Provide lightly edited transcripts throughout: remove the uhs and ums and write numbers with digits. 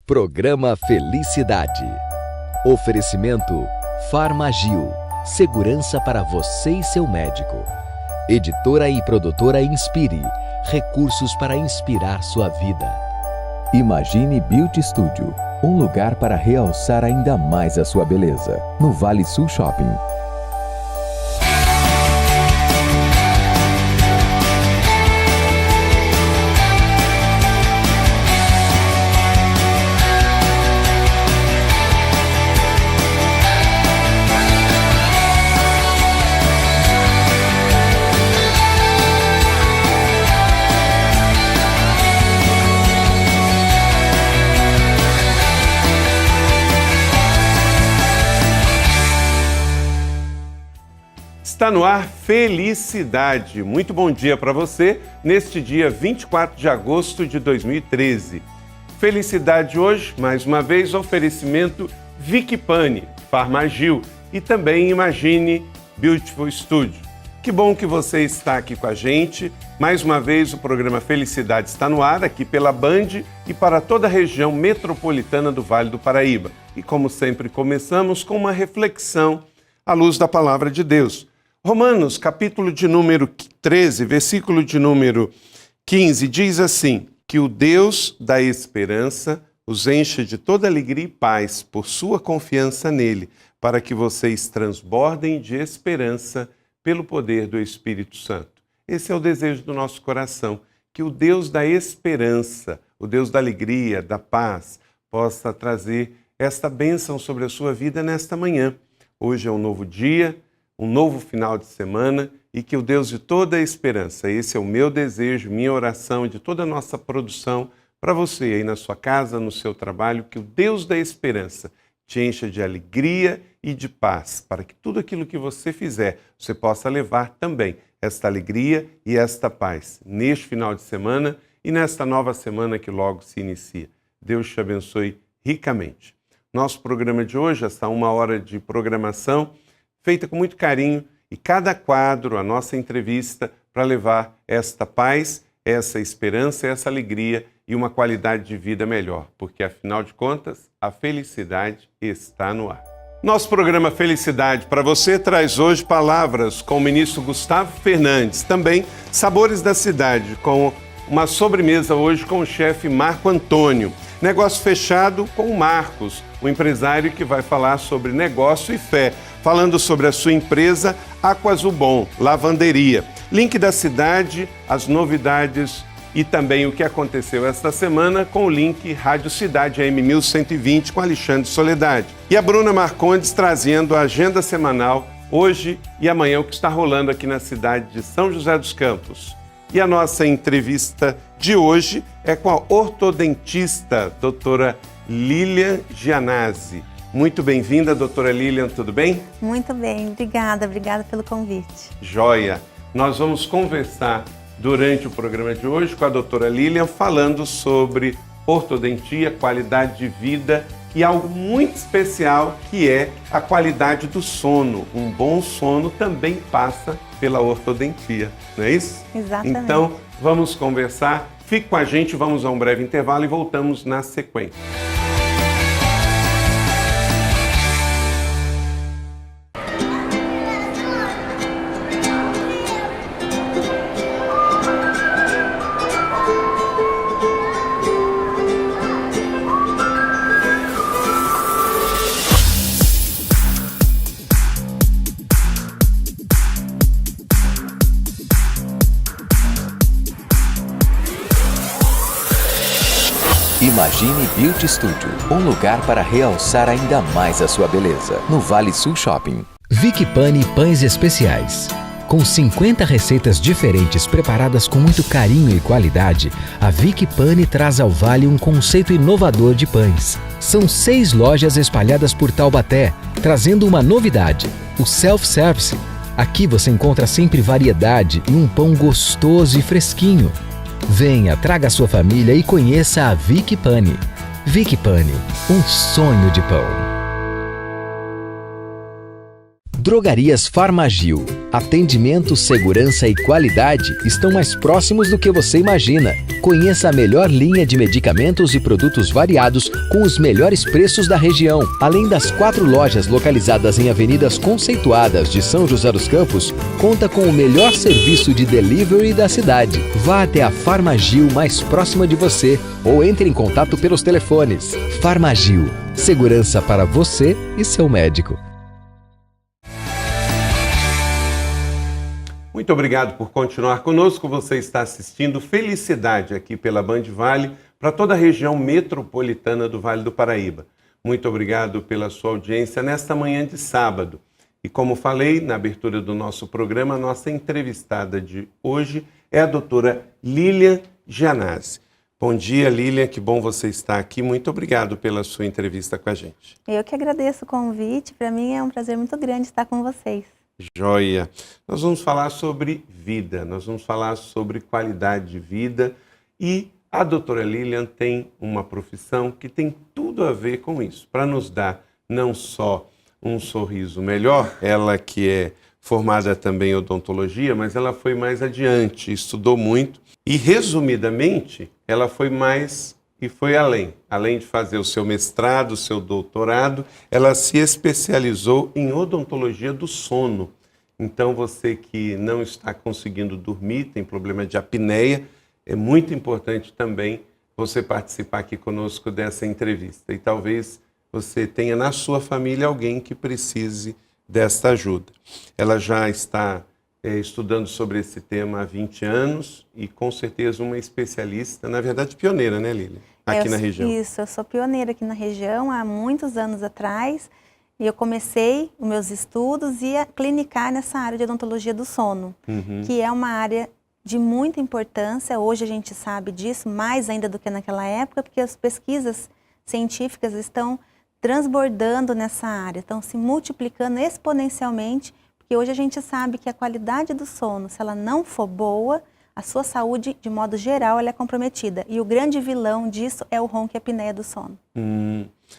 Programa Felicidade. Oferecimento Farmagil. Segurança para você e seu médico. Editora e produtora Inspire. Recursos para inspirar sua vida. Imagine Beauty Studio. Um lugar para realçar ainda mais a sua beleza. No Vale Sul Shopping. Está no ar Felicidade. Muito bom dia para você neste dia 24 de agosto de 2013. Felicidade hoje, mais uma vez, oferecimento Vicky Pani, Farmagil e também Imagine Beautiful Studio. Que bom que você está aqui com a gente. Mais uma vez o programa Felicidade está no ar aqui pela Band e para toda a região metropolitana do Vale do Paraíba. E como sempre começamos com uma reflexão à luz da Palavra de Deus. Romanos, capítulo de número 13, versículo de número 15, diz assim: que o Deus da esperança os encha de toda alegria e paz por sua confiança nele, para que vocês transbordem de esperança pelo poder do Espírito Santo. Esse é o desejo do nosso coração, que o Deus da esperança, o Deus da alegria, da paz, possa trazer esta bênção sobre a sua vida nesta manhã. Hoje é um novo dia, um novo final de semana e que o Deus de toda a esperança, esse é o meu desejo, minha oração e de toda a nossa produção para você aí na sua casa, no seu trabalho, que o Deus da esperança te encha de alegria e de paz, para que tudo aquilo que você fizer, você possa levar também esta alegria e esta paz neste final de semana e nesta nova semana que logo se inicia. Deus te abençoe ricamente. Nosso programa de hoje, essa 1 hora de programação, feita com muito carinho, e cada quadro, a nossa entrevista, para levar esta paz, essa esperança, essa alegria e uma qualidade de vida melhor, porque afinal de contas, a felicidade está no ar. Nosso programa Felicidade para você traz hoje palavras com o ministro Gustavo Fernandes, também Sabores da Cidade, com uma sobremesa hoje com o chefe Marco Antônio. Negócio Fechado com o Marcos, o empresário que vai falar sobre negócio e fé, falando sobre a sua empresa Aquazubom, lavanderia. Link da cidade, as novidades e também o que aconteceu esta semana com o link Rádio Cidade AM 1120 com Alexandre Soledade. E a Bruna Marcondes trazendo a agenda semanal hoje e amanhã o que está rolando aqui na cidade de São José dos Campos. E a nossa entrevista de hoje é com a ortodontista, doutora Lilian Gianazzi. Muito bem-vinda, doutora Lilian, tudo bem? Muito bem, obrigada pelo convite. Joia! Nós vamos conversar durante o programa de hoje com a doutora Lilian falando sobre ortodontia, qualidade de vida e algo muito especial que é a qualidade do sono. Um bom sono também passa pela ortodontia, não é isso? Exatamente. Então, vamos conversar. Fique com a gente, vamos a um breve intervalo e voltamos na sequência. Imagine Beauty Studio, um lugar para realçar ainda mais a sua beleza. No Vale Sul Shopping. Vicky Pani Pães Especiais. Com 50 receitas diferentes preparadas com muito carinho e qualidade, a Vicky Pani traz ao Vale um conceito inovador de pães. São 6 lojas espalhadas por Taubaté, trazendo uma novidade, o self-service. Aqui você encontra sempre variedade e um pão gostoso e fresquinho. Venha, traga sua família e conheça a Vicky Pani. Vicky Pani, um sonho de pão. Drogarias Farmagil. Atendimento, segurança e qualidade estão mais próximos do que você imagina. Conheça a melhor linha de medicamentos e produtos variados com os melhores preços da região. Além das 4 lojas localizadas em avenidas conceituadas de São José dos Campos, conta com o melhor serviço de delivery da cidade. Vá até a Farmagil mais próxima de você ou entre em contato pelos telefones. Farmagil, segurança para você e seu médico. Muito obrigado por continuar conosco. Você está assistindo Felicidade aqui pela Band Vale para toda a região metropolitana do Vale do Paraíba. Muito obrigado pela sua audiência nesta manhã de sábado. E como falei na abertura do nosso programa, a nossa entrevistada de hoje é a doutora Lilian Gianazzi. Bom dia, Lilian, que bom você estar aqui. Muito obrigado pela sua entrevista com a gente. Eu que agradeço o convite. Para mim é um prazer muito grande estar com vocês. Joia! Nós vamos falar sobre vida, nós vamos falar sobre qualidade de vida e a doutora Lilian tem uma profissão que tem tudo a ver com isso, para nos dar não só um sorriso melhor, ela que é formada também em odontologia, mas ela foi mais adiante, estudou muito e, resumidamente, ela foi mais e foi além. Além de fazer o seu mestrado, o seu doutorado, ela se especializou em odontologia do sono. Então, você que não está conseguindo dormir, tem problema de apneia, é muito importante também você participar aqui conosco dessa entrevista. E talvez você tenha na sua família alguém que precise desta ajuda. Ela já está estudando sobre esse tema há 20 anos e com certeza uma especialista, na verdade pioneira, né, Lilian? Aqui na região. Isso, eu sou pioneira aqui na região há muitos anos atrás e eu comecei os meus estudos e a clinicar nessa área de odontologia do sono, que é uma área de muita importância. Hoje a gente sabe disso mais ainda do que naquela época, porque as pesquisas científicas estão transbordando nessa área, estão se multiplicando exponencialmente, porque hoje a gente sabe que a qualidade do sono, se ela não for boa, a sua saúde, de modo geral, ela é comprometida. E o grande vilão disso é o ronco e a apneia do sono.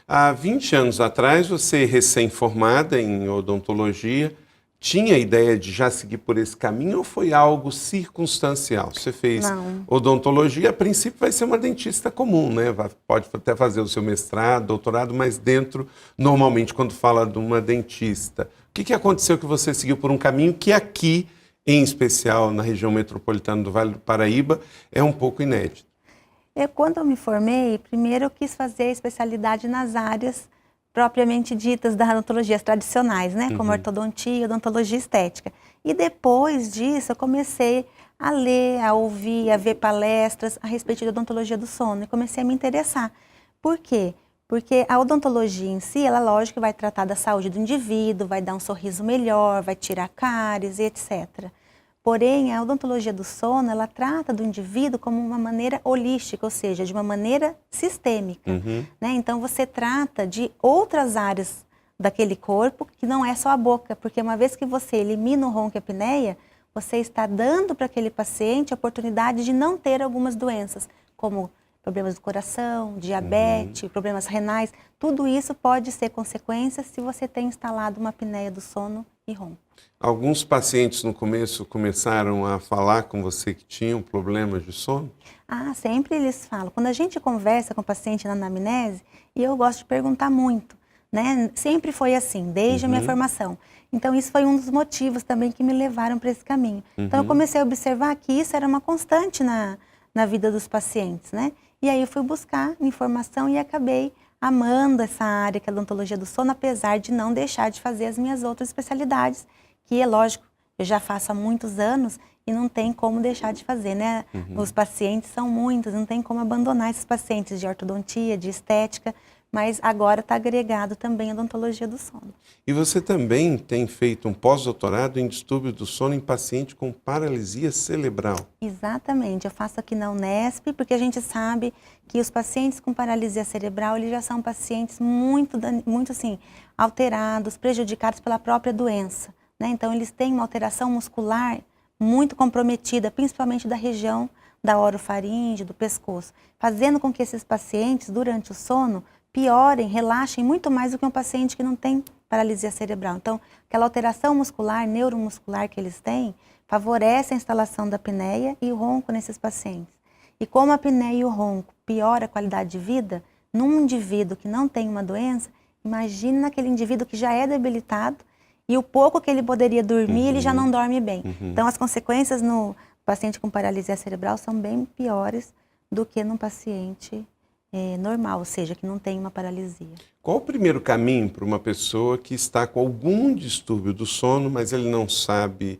Há 20 anos atrás, você, recém-formada em odontologia, tinha a ideia de já seguir por esse caminho ou foi algo circunstancial? Você fez odontologia, a princípio vai ser uma dentista comum, né? Pode até fazer o seu mestrado, doutorado, mas dentro, normalmente, quando fala de uma dentista. O que aconteceu que você seguiu por um caminho que aqui, em especial na região metropolitana do Vale do Paraíba, é um pouco inédito? Quando eu me formei, primeiro eu quis fazer a especialidade nas áreas propriamente ditas das odontologias tradicionais, né? Como ortodontia, odontologia estética. E depois disso eu comecei a ler, a ouvir, a ver palestras a respeito de odontologia do sono e comecei a me interessar. Por quê? Porque a odontologia em si, ela lógico vai tratar da saúde do indivíduo, vai dar um sorriso melhor, vai tirar cáries e etc. Porém, a odontologia do sono, ela trata do indivíduo como uma maneira holística, ou seja, de uma maneira sistêmica. Né? Então, você trata de outras áreas daquele corpo, que não é só a boca, porque uma vez que você elimina o ronco e a apneia, você está dando para aquele paciente a oportunidade de não ter algumas doenças, como problemas do coração, diabetes, problemas renais. Tudo isso pode ser consequência se você tem instalado uma apneia do sono e ronco. Alguns pacientes no começo começaram a falar com você que tinham problemas de sono? Sempre eles falam. Quando a gente conversa com o paciente na anamnese, e eu gosto de perguntar muito, né? Sempre foi assim, desde a minha formação. Então, isso foi um dos motivos também que me levaram para esse caminho. Então, eu comecei a observar que isso era uma constante na vida dos pacientes, né? E aí eu fui buscar informação e acabei amando essa área que é a odontologia do sono, apesar de não deixar de fazer as minhas outras especialidades, que é lógico, eu já faço há muitos anos e não tem como deixar de fazer, né? Os pacientes são muitos, não tem como abandonar esses pacientes de ortodontia, de estética, mas agora está agregado também a odontologia do sono. E você também tem feito um pós-doutorado em distúrbio do sono em paciente com paralisia cerebral. Exatamente, eu faço aqui na Unesp, porque a gente sabe que os pacientes com paralisia cerebral, eles já são pacientes muito assim, alterados, prejudicados pela própria doença, né? Então, eles têm uma alteração muscular muito comprometida, principalmente da região da orofaringe, do pescoço, fazendo com que esses pacientes, durante o sono, piorem, relaxem muito mais do que um paciente que não tem paralisia cerebral. Então, aquela alteração muscular, neuromuscular que eles têm, favorece a instalação da apneia e o ronco nesses pacientes. E como a apneia e o ronco piora a qualidade de vida, num indivíduo que não tem uma doença, imagina naquele indivíduo que já é debilitado e o pouco que ele poderia dormir, ele já não dorme bem. Então, as consequências no paciente com paralisia cerebral são bem piores do que num paciente normal, ou seja, que não tem uma paralisia. Qual o primeiro caminho para uma pessoa que está com algum distúrbio do sono, mas ele não sabe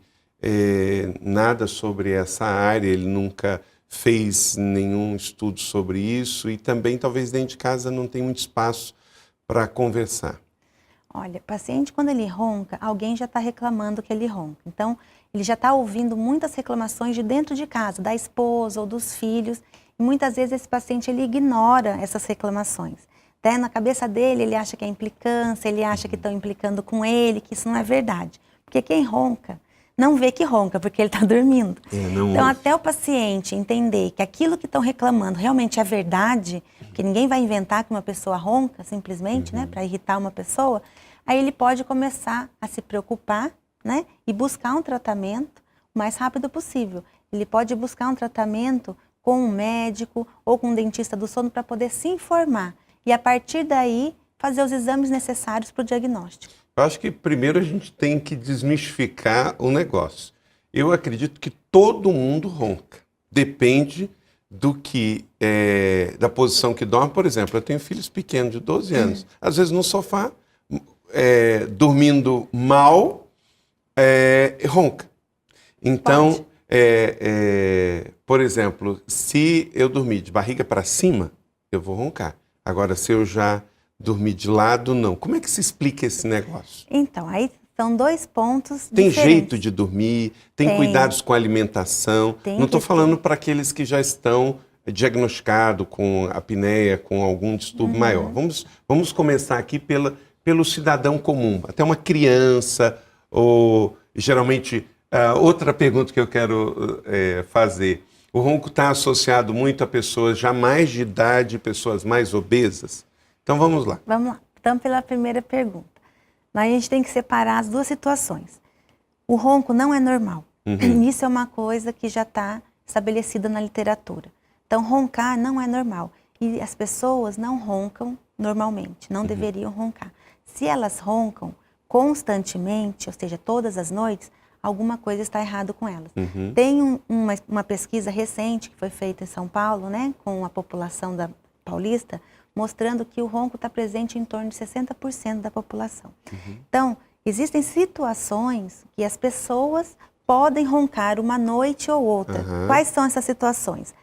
nada sobre essa área, ele nunca fez nenhum estudo sobre isso e também talvez dentro de casa não tem muito espaço para conversar? Olha, paciente quando ele ronca, alguém já está reclamando que ele ronca. Então, ele já está ouvindo muitas reclamações de dentro de casa, da esposa ou dos filhos. E muitas vezes esse paciente ele ignora essas reclamações. Até na cabeça dele, ele acha que é implicância, ele acha que estão implicando com ele, que isso não é verdade. Porque quem ronca não vê que ronca, porque ele está dormindo. Então, até o paciente entender que aquilo que estão reclamando realmente é verdade, porque ninguém vai inventar que uma pessoa ronca, simplesmente, né, para irritar uma pessoa, aí ele pode começar a se preocupar, né, e buscar um tratamento o mais rápido possível. Ele pode buscar um tratamento com um médico ou com um dentista do sono para poder se informar. E a partir daí, fazer os exames necessários para o diagnóstico. Eu acho que primeiro a gente tem que desmistificar o negócio. Eu acredito que todo mundo ronca. Depende do que, da posição que dorme. Por exemplo, eu tenho filhos pequenos de 12 anos. Às vezes no sofá, dormindo mal, ronca. Então, por exemplo, se eu dormir de barriga para cima, eu vou roncar. Agora, se eu já dormir de lado, não. Como é que se explica esse negócio? Então, aí são dois pontos Tem diferentes. jeito de dormir? Tem cuidados com a alimentação? Não estou falando para aqueles que já estão diagnosticados com apneia, com algum distúrbio maior. Vamos começar aqui pelo cidadão comum. Até uma criança, ou geralmente... outra pergunta que eu quero fazer. O ronco está associado muito a pessoas já mais de idade, pessoas mais obesas? Então vamos lá. Vamos lá. Então, pela primeira pergunta. A gente tem que separar as duas situações. O ronco não é normal. Isso é uma coisa que já está estabelecida na literatura. Então, roncar não é normal. E as pessoas não roncam normalmente, não deveriam roncar. Se elas roncam constantemente, ou seja, todas as noites, alguma coisa está errado com elas. Tem uma pesquisa recente que foi feita em São Paulo, né, com a população paulista, mostrando que o ronco está presente em torno de 60% da população. Então, existem situações que as pessoas podem roncar uma noite ou outra. Quais são essas situações?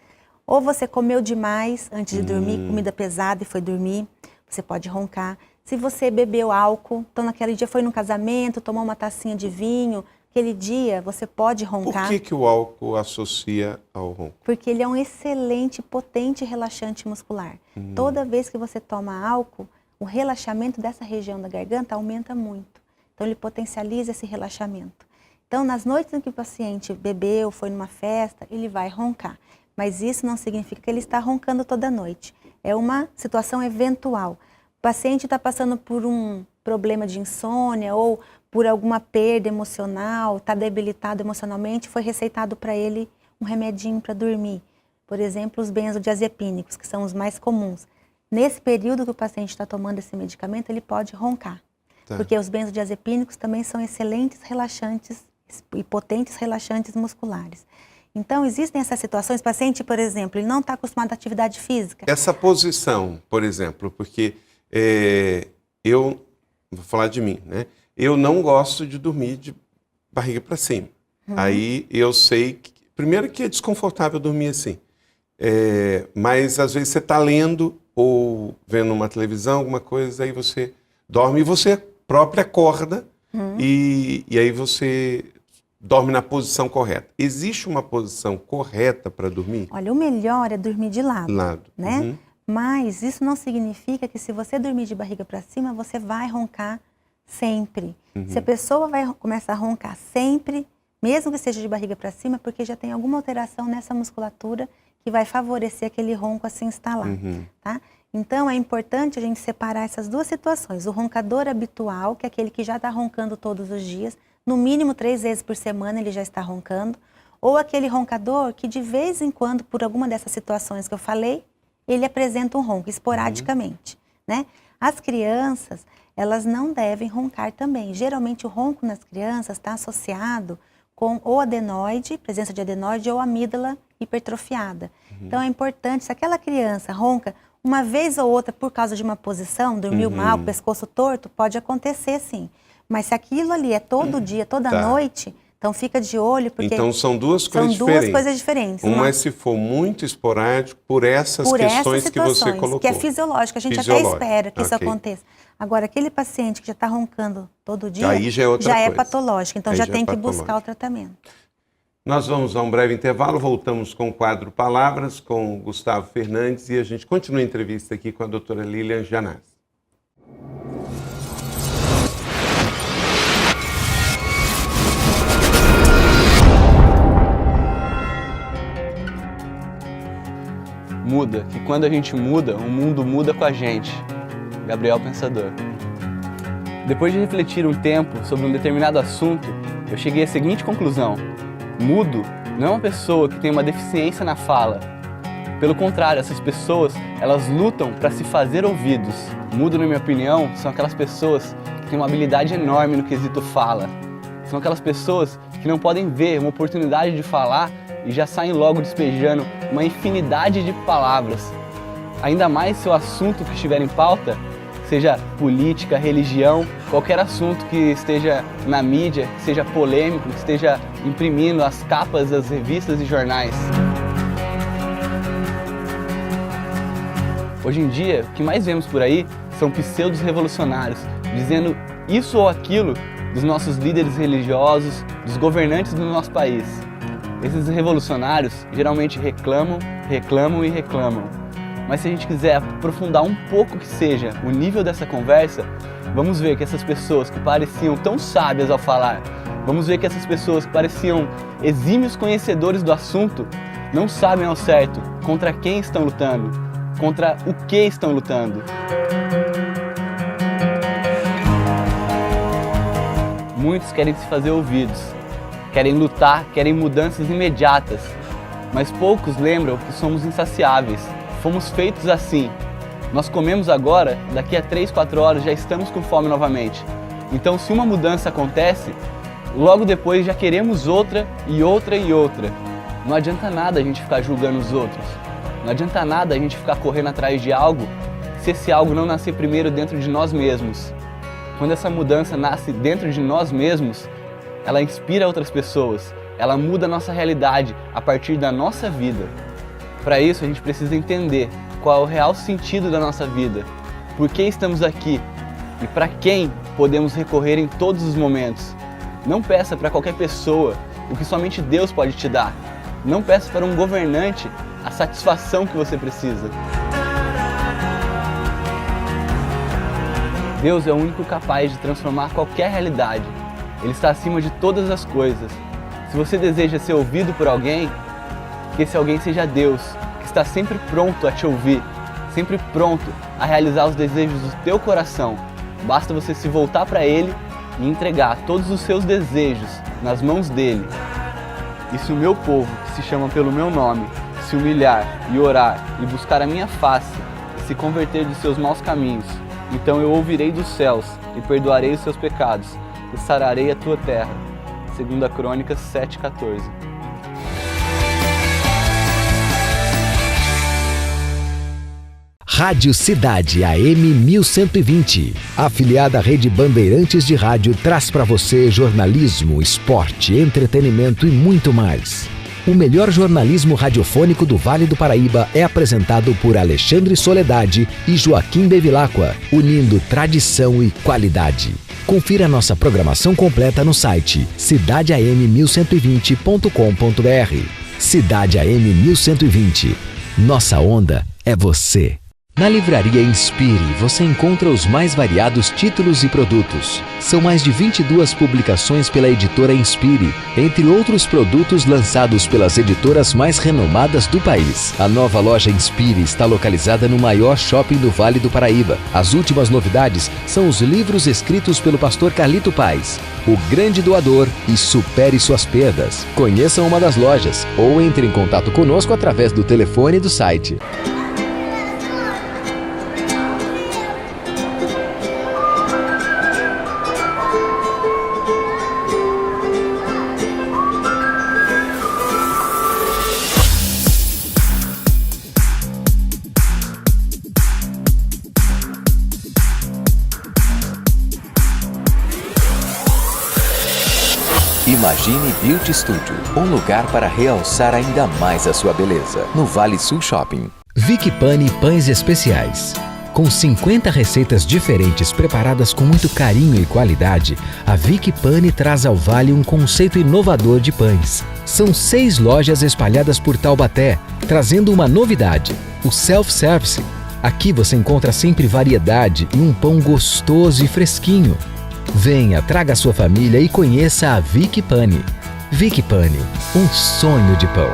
Ou você comeu demais antes de dormir, comida pesada e foi dormir, você pode roncar. Se você bebeu álcool, então naquele dia foi num casamento, tomou uma tacinha de vinho, aquele dia você pode roncar. Por que o álcool associa ao ronco? Porque ele é um excelente, potente relaxante muscular. Toda vez que você toma álcool, o relaxamento dessa região da garganta aumenta muito. Então ele potencializa esse relaxamento. Então nas noites em que o paciente bebeu, foi numa festa, ele vai roncar. Mas isso não significa que ele está roncando toda noite. É uma situação eventual. O paciente está passando por um problema de insônia ou por alguma perda emocional, está debilitado emocionalmente, foi receitado para ele um remedinho para dormir. Por exemplo, os benzodiazepínicos, que são os mais comuns. Nesse período que o paciente está tomando esse medicamento, ele pode roncar. Porque os benzodiazepínicos também são excelentes relaxantes e potentes relaxantes musculares. Então, existem essas situações. O paciente, por exemplo, ele não está acostumado à atividade física. Essa posição, por exemplo, porque eu vou falar de mim, né? Eu não gosto de dormir de barriga para cima. Aí eu sei, primeiro que é desconfortável dormir assim. Mas às vezes você está lendo ou vendo uma televisão, alguma coisa, aí você dorme e você própria acorda e aí você dorme na posição correta. Existe uma posição correta para dormir? Olha, o melhor é dormir de lado. Né? Uhum. Mas isso não significa que se você dormir de barriga para cima, você vai roncar sempre. Se a pessoa vai começar a roncar sempre, mesmo que seja de barriga para cima, porque já tem alguma alteração nessa musculatura que vai favorecer aquele ronco a se instalar. Tá? Então, é importante a gente separar essas duas situações. O roncador habitual, que é aquele que já está roncando todos os dias, no mínimo 3 vezes por semana ele já está roncando, ou aquele roncador que de vez em quando, por alguma dessas situações que eu falei, ele apresenta um ronco, esporadicamente, né? As crianças, elas não devem roncar também. Geralmente o ronco nas crianças está associado com ou adenoide, presença de adenoide, ou amígdala hipertrofiada. Então é importante, se aquela criança ronca uma vez ou outra por causa de uma posição, dormiu mal, pescoço torto, pode acontecer sim. Mas se aquilo ali é todo dia, toda noite, então fica de olho, porque então são duas coisas diferentes. São duas coisas diferentes. Uma é se for muito esporádico por essas questões que você colocou. Que é fisiológico, a gente até espera que isso aconteça. Agora, aquele paciente que já está roncando todo dia, aí já é outra coisa. É patológico, então já tem que buscar o tratamento. Nós vamos a um breve intervalo, voltamos com o quadro Palavras, com Gustavo Fernandes, e a gente continua a entrevista aqui com a doutora Lilian Janazzi. Muda, que quando a gente muda, o mundo muda com a gente. Gabriel Pensador. Depois de refletir um tempo sobre um determinado assunto, eu cheguei à seguinte conclusão: mudo não é uma pessoa que tem uma deficiência na fala. Pelo contrário, essas pessoas, elas lutam para se fazer ouvidos. Mudo, na minha opinião, são aquelas pessoas que têm uma habilidade enorme no quesito fala. São aquelas pessoas que não podem ver uma oportunidade de falar e já saem logo despejando uma infinidade de palavras. Ainda mais se o assunto que estiver em pauta seja política, religião, qualquer assunto que esteja na mídia, que seja polêmico, que esteja imprimindo as capas das revistas e jornais. Hoje em dia, o que mais vemos por aí são pseudos revolucionários, dizendo isso ou aquilo dos nossos líderes religiosos, dos governantes do nosso país. Esses revolucionários geralmente reclamam. Mas se a gente quiser aprofundar um pouco que seja o nível dessa conversa, vamos ver que essas pessoas que pareciam tão sábias ao falar, vamos ver que essas pessoas que pareciam exímios conhecedores do assunto, não sabem ao certo contra quem estão lutando, contra o que estão lutando. Muitos querem se fazer ouvidos, querem lutar, querem mudanças imediatas, mas poucos lembram que somos insaciáveis. Fomos feitos assim. Nós comemos agora, daqui a 3, 4 horas já estamos com fome novamente. Então, se uma mudança acontece, logo depois já queremos outra e outra e outra. Não adianta nada a gente ficar julgando os outros. Não adianta nada a gente ficar correndo atrás de algo se esse algo não nascer primeiro dentro de nós mesmos. Quando essa mudança nasce dentro de nós mesmos, ela inspira outras pessoas, ela muda a nossa realidade a partir da nossa vida. Para isso, a gente precisa entender qual é o real sentido da nossa vida, por que estamos aqui e para quem podemos recorrer em todos os momentos. Não peça para qualquer pessoa o que somente Deus pode te dar. Não peça para um governante a satisfação que você precisa. Deus é o único capaz de transformar qualquer realidade. Ele está acima de todas as coisas. Se você deseja ser ouvido por alguém, que esse alguém seja Deus, que está sempre pronto a te ouvir, sempre pronto a realizar os desejos do teu coração. Basta você se voltar para Ele e entregar todos os seus desejos nas mãos dEle. E se o meu povo, que se chama pelo meu nome, se humilhar e orar e buscar a minha face e se converter de seus maus caminhos, então eu ouvirei dos céus e perdoarei os seus pecados e sararei a tua terra. 2 Crônicas 7,14. Rádio Cidade AM 1120. Afiliada à Rede Bandeirantes de Rádio, traz para você jornalismo, esporte, entretenimento e muito mais. O melhor jornalismo radiofônico do Vale do Paraíba é apresentado por Alexandre Soledade e Joaquim Bevilacqua, unindo tradição e qualidade. Confira nossa programação completa no site cidadeam1120.com.br. Cidade AM 1120. Nossa onda é você. Na Livraria Inspire, você encontra os mais variados títulos e produtos. São mais de 22 publicações pela editora Inspire, entre outros produtos lançados pelas editoras mais renomadas do país. A nova loja Inspire está localizada no maior shopping do Vale do Paraíba. As últimas novidades são os livros escritos pelo pastor Carlito Paes, O Grande Doador e Supere Suas Perdas. Conheça uma das lojas ou entre em contato conosco através do telefone do site. Imagine Beauty Studio, um lugar para realçar ainda mais a sua beleza, no Vale Sul Shopping. Vicky Pani Pães Especiais. Com 50 receitas diferentes preparadas com muito carinho e qualidade, a Vicky Pani traz ao Vale um conceito inovador de pães. São 6 lojas espalhadas por Taubaté, trazendo uma novidade, o self-service. Aqui você encontra sempre variedade e um pão gostoso e fresquinho. Venha, traga a sua família e conheça a Vicky Pani. Vicky Pani, um sonho de pão.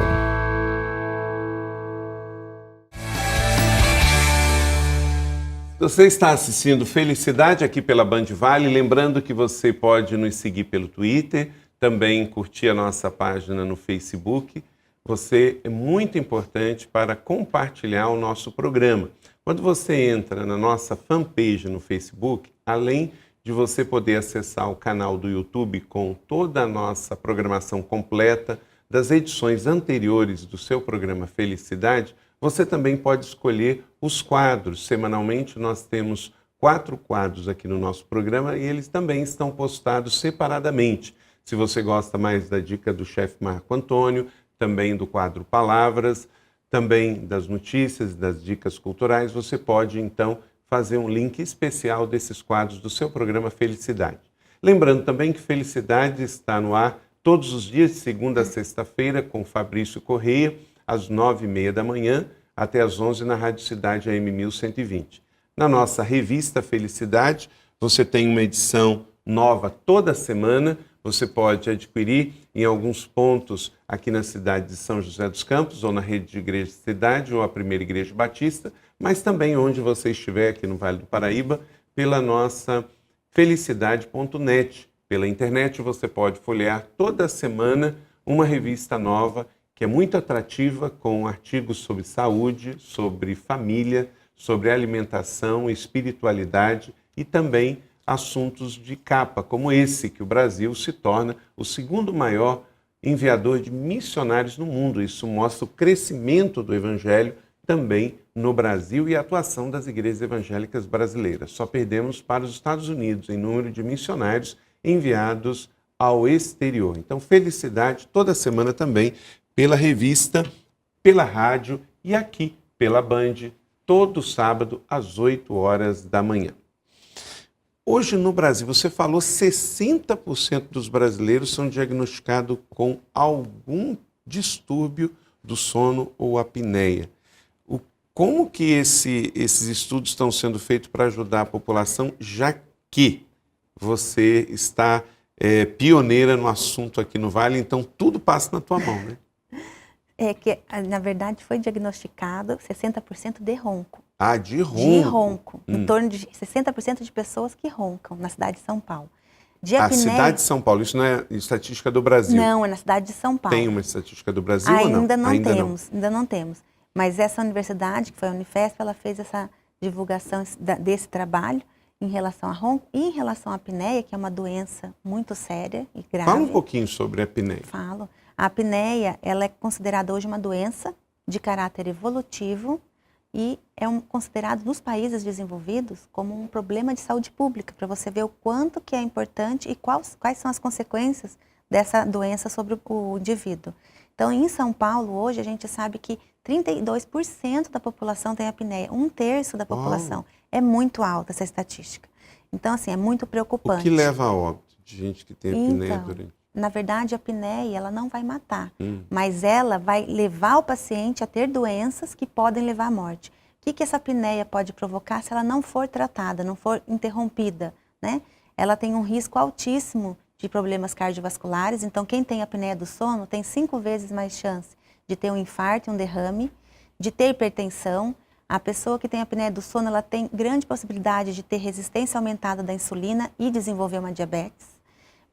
Você está assistindo Felicidade aqui pela Band Vale, lembrando que você pode nos seguir pelo Twitter, também curtir a nossa página no Facebook. Você é muito importante para compartilhar o nosso programa. Quando você entra na nossa fanpage no Facebook, além de você poder acessar o canal do YouTube com toda a nossa programação completa das edições anteriores do seu programa Felicidade, você também pode escolher os quadros. Semanalmente nós temos 4 quadros aqui no nosso programa e eles também estão postados separadamente. Se você gosta mais da dica do chefe Marco Antônio, também do quadro Palavras, também das notícias, das dicas culturais, você pode então fazer um link especial desses quadros do seu programa Felicidade. Lembrando também que Felicidade está no ar todos os dias, de segunda a sexta-feira, com Fabrício Correia, às 9h30 da manhã, até às 11h na Rádio Cidade AM 1120. Na nossa revista Felicidade, você tem uma edição nova toda semana. Você pode adquirir em alguns pontos aqui na cidade de São José dos Campos, ou na rede de igreja Cidade, ou a Primeira Igreja Batista, mas também onde você estiver aqui no Vale do Paraíba, pela nossa felicidade.net. Pela internet você pode folhear toda semana uma revista nova que é muito atrativa, com artigos sobre saúde, sobre família, sobre alimentação, espiritualidade e também assuntos de capa, como esse, que o Brasil se torna o segundo maior enviador de missionários no mundo. Isso mostra o crescimento do Evangelho também no Brasil e a atuação das igrejas evangélicas brasileiras. Só perdemos para os Estados Unidos em número de missionários enviados ao exterior. Então, Felicidade toda semana também pela revista, pela rádio e aqui pela Band, todo sábado às 8h da manhã. Hoje no Brasil, você falou 60% dos brasileiros são diagnosticados com algum distúrbio do sono ou apneia. Como que esses estudos estão sendo feitos para ajudar a população, já que você está pioneira no assunto aqui no Vale, então tudo passa na tua mão, né? É que, na verdade, foi diagnosticado 60% de ronco. Ah, de ronco? De ronco. Em torno de 60% de pessoas que roncam na cidade de São Paulo. De apneia, cidade de São Paulo, isso não é estatística do Brasil? Não, é na cidade de São Paulo. Tem uma estatística do Brasil ou não? Ainda não temos. Mas essa universidade, que foi a Unifesp, ela fez essa divulgação desse trabalho em relação a ronco e em relação à apneia, que é uma doença muito séria e grave. Fala um pouquinho sobre a apneia. Falo. A apneia, ela é considerada hoje uma doença de caráter evolutivo e é considerado nos países desenvolvidos como um problema de saúde pública, para você ver o quanto que é importante e quais são as consequências dessa doença sobre o indivíduo. Então, em São Paulo, hoje, a gente sabe que 32% da população tem apneia, 1/3 da população. Uau. É muito alta essa estatística. Então, assim, é muito preocupante. O que leva a óbito de gente que tem apneia durante... Na verdade, a apneia, ela não vai matar, mas ela vai levar o paciente a ter doenças que podem levar à morte. que essa apneia pode provocar se ela não for tratada, não for interrompida, né? Ela tem um risco altíssimo de problemas cardiovasculares, então quem tem apneia do sono tem 5 vezes mais chance de ter um infarto e um derrame, de ter hipertensão. A pessoa que tem apneia do sono, ela tem grande possibilidade de ter resistência aumentada da insulina e desenvolver uma diabetes.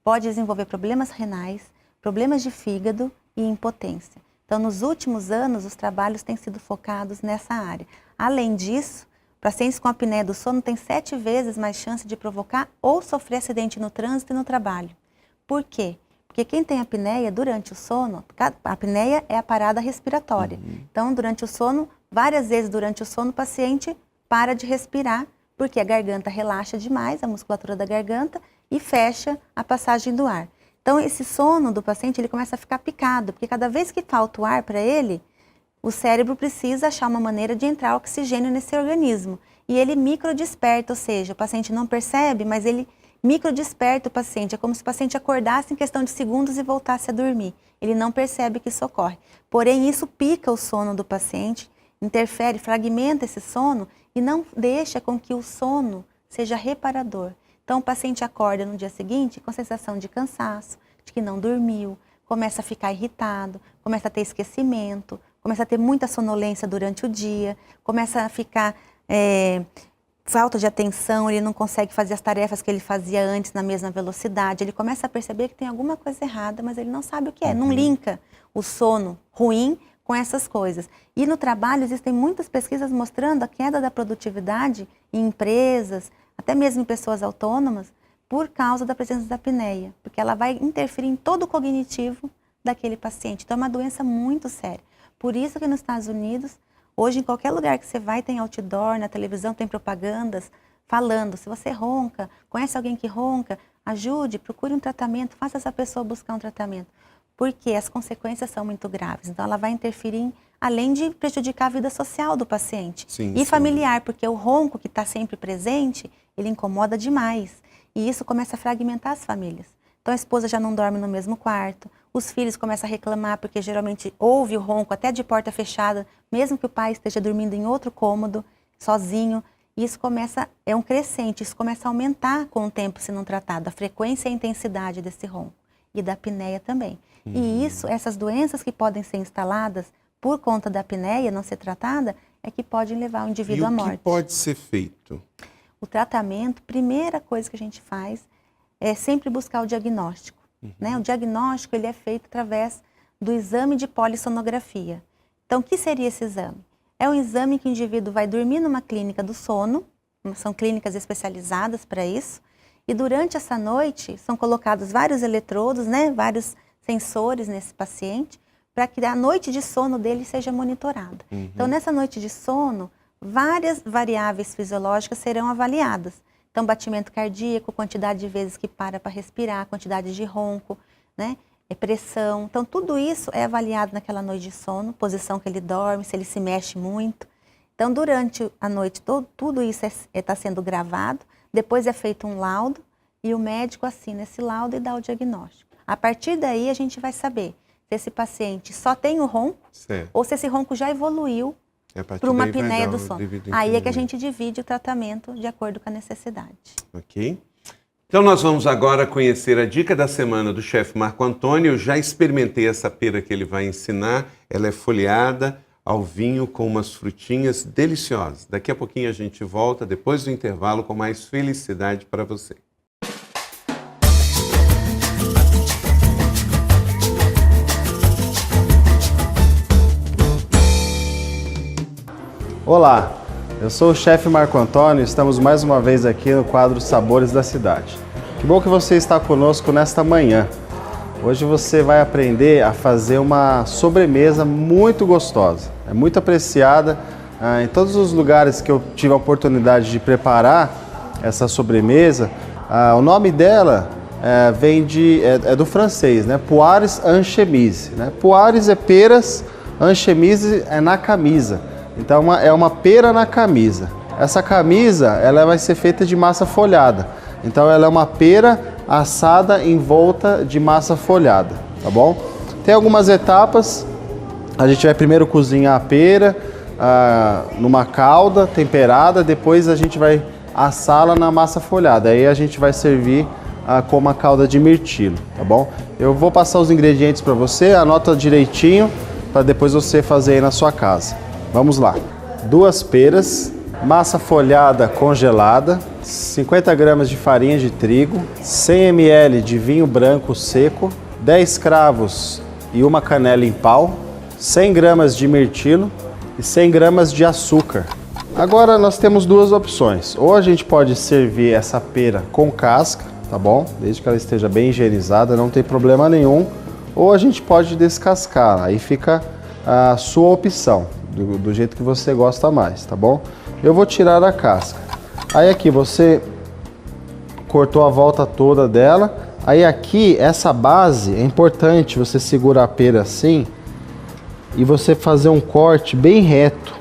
Pode desenvolver problemas renais, problemas de fígado e impotência. Então, nos últimos anos, os trabalhos têm sido focados nessa área. Além disso, pacientes com apneia do sono têm 7 vezes mais chance de provocar ou sofrer acidente no trânsito e no trabalho. Por quê? Porque quem tem apneia durante o sono, a apneia é a parada respiratória. Então, durante o sono, várias vezes durante o sono, o paciente para de respirar, porque a garganta relaxa demais, a musculatura da garganta, e fecha a passagem do ar. Então, esse sono do paciente, ele começa a ficar picado, porque cada vez que falta o ar para ele, o cérebro precisa achar uma maneira de entrar oxigênio nesse organismo. E ele microdesperta, ou seja, o paciente não percebe, mas ele microdesperta o paciente. É como se o paciente acordasse em questão de segundos e voltasse a dormir. Ele não percebe que isso ocorre. Porém, isso pica o sono do paciente, interfere, fragmenta esse sono e não deixa com que o sono seja reparador. Então, o paciente acorda no dia seguinte com sensação de cansaço, de que não dormiu, começa a ficar irritado, começa a ter esquecimento, começa a ter muita sonolência durante o dia, começa a ficar falta de atenção, ele não consegue fazer as tarefas que ele fazia antes na mesma velocidade, ele começa a perceber que tem alguma coisa errada, mas ele não sabe o que é, não linka o sono ruim com essas coisas. E no trabalho existem muitas pesquisas mostrando a queda da produtividade em empresas, até mesmo em pessoas autônomas, por causa da presença da apneia, porque ela vai interferir em todo o cognitivo daquele paciente. Então é uma doença muito séria. Por isso que nos Estados Unidos, hoje em qualquer lugar que você vai tem outdoor, na televisão tem propagandas falando, se você ronca, conhece alguém que ronca, ajude, procure um tratamento, faça essa pessoa buscar um tratamento. Porque as consequências são muito graves. Então ela vai interferir, além de prejudicar a vida social do paciente. E familiar, porque o ronco que está sempre presente, ele incomoda demais. E isso começa a fragmentar as famílias. Então a esposa já não dorme no mesmo quarto, os filhos começam a reclamar porque geralmente ouve o ronco até de porta fechada, mesmo que o pai esteja dormindo em outro cômodo, sozinho. E isso é um crescente, isso começa a aumentar com o tempo se não tratado, a frequência e a intensidade desse ronco. E da apneia também. E essas doenças que podem ser instaladas por conta da apneia não ser tratada, é que podem levar o indivíduo à morte. E o que pode ser feito? O tratamento, primeira coisa que a gente faz é sempre buscar o diagnóstico. Né? O diagnóstico ele é feito através do exame de polissonografia. Então, o que seria esse exame? É um exame que o indivíduo vai dormir numa clínica do sono, são clínicas especializadas para isso, e durante essa noite são colocados vários eletrodos, né? Vários sensores nesse paciente, para que a noite de sono dele seja monitorada. Então, nessa noite de sono, várias variáveis fisiológicas serão avaliadas. Então, batimento cardíaco, quantidade de vezes que para respirar, quantidade de ronco, né? Pressão. Então, tudo isso é avaliado naquela noite de sono, posição que ele dorme, se ele se mexe muito. Então, durante a noite, tudo isso está sendo gravado, depois é feito um laudo e o médico assina esse laudo e dá o diagnóstico. A partir daí, a gente vai saber se esse paciente só tem o ronco ou se esse ronco já evoluiu para uma apneia do sono. Aí é que a gente divide o tratamento de acordo com a necessidade. Ok. Então nós vamos agora conhecer a dica da semana do chefe Marco Antônio. Eu já experimentei essa pera que ele vai ensinar. Ela é folheada ao vinho com umas frutinhas deliciosas. Daqui a pouquinho a gente volta, depois do intervalo, com mais felicidade para você. Olá, eu sou o chefe Marco Antônio e estamos mais uma vez aqui no quadro Sabores da Cidade. Que bom que você está conosco nesta manhã. Hoje você vai aprender a fazer uma sobremesa muito gostosa. É muito apreciada em todos os lugares que eu tive a oportunidade de preparar essa sobremesa. O nome dela vem é do francês, né? Poires en chemise. Né? Poires é peras, en chemise é na camisa. Então é uma pera na camisa. Essa camisa ela vai ser feita de massa folhada. Então ela é uma pera assada em volta de massa folhada, tá bom? Tem algumas etapas. A gente vai primeiro cozinhar a pera, numa calda temperada, depois a gente vai assá-la na massa folhada. Aí a gente vai servir com uma calda de mirtilo, tá bom? Eu vou passar os ingredientes para você, anota direitinho para depois você fazer aí na sua casa. Vamos lá. 2 peras, massa folhada congelada, 50 gramas de farinha de trigo, 100 ml de vinho branco seco, 10 cravos e uma canela em pau, 100 gramas de mirtilo e 100 gramas de açúcar. Agora nós temos 2 opções. Ou a gente pode servir essa pera com casca, tá bom? Desde que ela esteja bem higienizada, não tem problema nenhum. Ou a gente pode descascar, aí fica a sua opção, do jeito que você gosta mais, tá bom? Eu vou tirar a casca. Aí aqui você cortou a volta toda dela. Aí aqui, essa base, é importante você segurar a pera assim e você fazer um corte bem reto.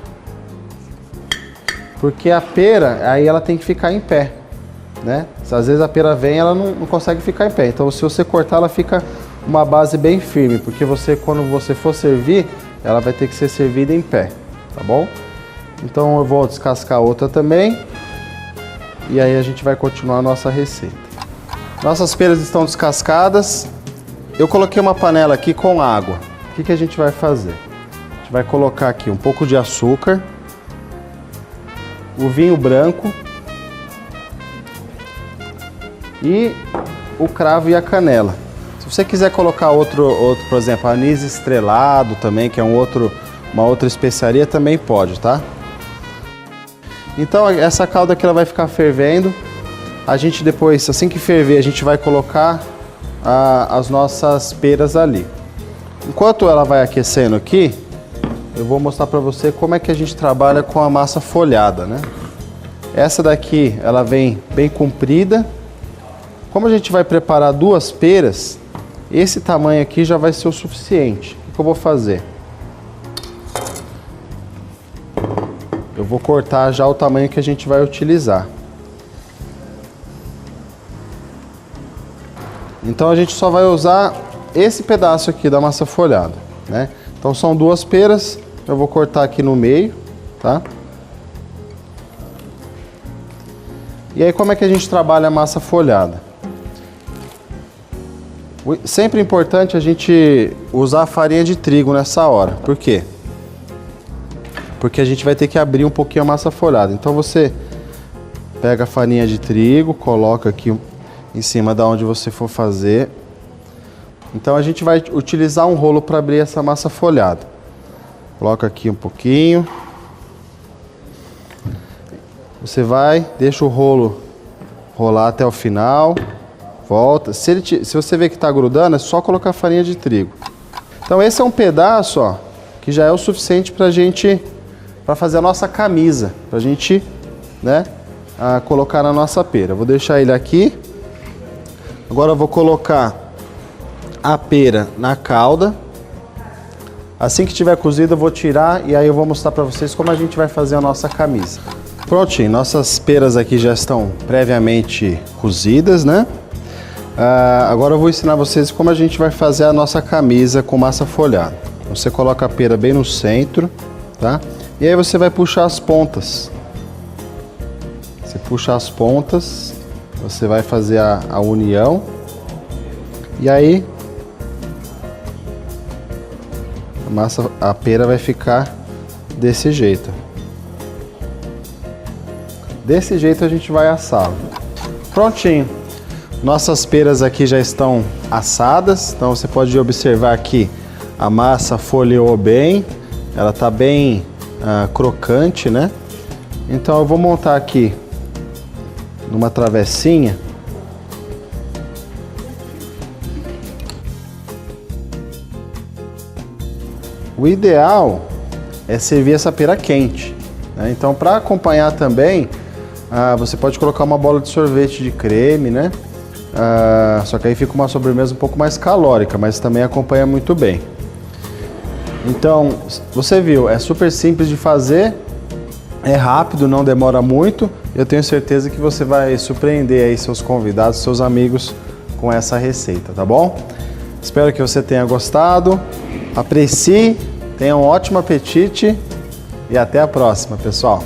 Porque a pera, aí ela tem que ficar em pé, né? Às vezes a pera vem, ela não consegue ficar em pé. Então se você cortar, ela fica uma base bem firme, porque quando você for servir, ela vai ter que ser servida em pé, tá bom? Então eu vou descascar outra também. E aí a gente vai continuar a nossa receita. Nossas peras estão descascadas. Eu coloquei uma panela aqui com água. O que a gente vai fazer? A gente vai colocar aqui um pouco de açúcar, o vinho branco e o cravo e a canela. Se você quiser colocar outro, por exemplo, anis estrelado também, que é uma outra especiaria, também pode, tá? Então essa calda aqui ela vai ficar fervendo. A gente depois, assim que ferver, a gente vai colocar as nossas peras ali. Enquanto ela vai aquecendo aqui, eu vou mostrar para você como é que a gente trabalha com a massa folhada, né? Essa daqui, ela vem bem comprida. Como a gente vai preparar 2 peras, esse tamanho aqui já vai ser o suficiente. O que eu vou fazer? Eu vou cortar já o tamanho que a gente vai utilizar. Então a gente só vai usar esse pedaço aqui da massa folhada, né? Então são 2 peras, eu vou cortar aqui no meio, tá? E aí como é que a gente trabalha a massa folhada? Sempre é importante a gente usar a farinha de trigo nessa hora. Por quê? Porque a gente vai ter que abrir um pouquinho a massa folhada. Então você pega a farinha de trigo, coloca aqui em cima da onde você for fazer. Então a gente vai utilizar um rolo para abrir essa massa folhada. Coloca aqui um pouquinho. Você vai, deixa o rolo rolar até o final. Volta. Se você vê que está grudando, é só colocar farinha de trigo. Então esse é um pedaço, ó, que já é o suficiente para fazer a nossa camisa, para a gente, né, colocar na nossa pera. Vou deixar ele aqui. Agora eu vou colocar a pera na calda. Assim que tiver cozido eu vou tirar e aí eu vou mostrar para vocês como a gente vai fazer a nossa camisa. Prontinho, nossas peras aqui já estão previamente cozidas, né? Agora eu vou ensinar vocês como a gente vai fazer a nossa camisa com massa folhada. Você coloca a pera bem no centro, tá? E aí você vai puxar as pontas. Você puxa as pontas, você vai fazer a união. E aí a pera vai ficar desse jeito. Desse jeito a gente vai assá-la. Prontinho. Nossas peras aqui já estão assadas, então você pode observar que a massa folheou bem, ela está bem crocante, né? Então eu vou montar aqui numa travessinha. O ideal é servir essa pera quente, né? Então para acompanhar também, você pode colocar uma bola de sorvete de creme, né? Só que aí fica uma sobremesa um pouco mais calórica, mas também acompanha muito bem. Então, você viu, é super simples de fazer, é rápido, não demora muito. Eu tenho certeza que você vai surpreender aí seus convidados, seus amigos com essa receita, tá bom? Espero que você tenha gostado, aprecie, tenha um ótimo apetite e até a próxima, pessoal.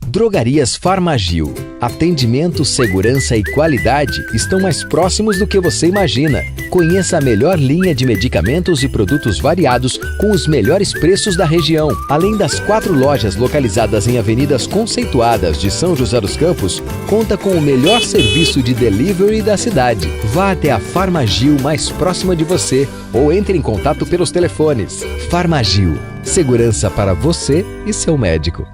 Drogarias Farmagil. Atendimento, segurança e qualidade estão mais próximos do que você imagina. Conheça a melhor linha de medicamentos e produtos variados com os melhores preços da região. Além das 4 lojas localizadas em avenidas conceituadas de São José dos Campos, conta com o melhor serviço de delivery da cidade. Vá até a Farmagil mais próxima de você ou entre em contato pelos telefones. Farmagil. Segurança para você e seu médico.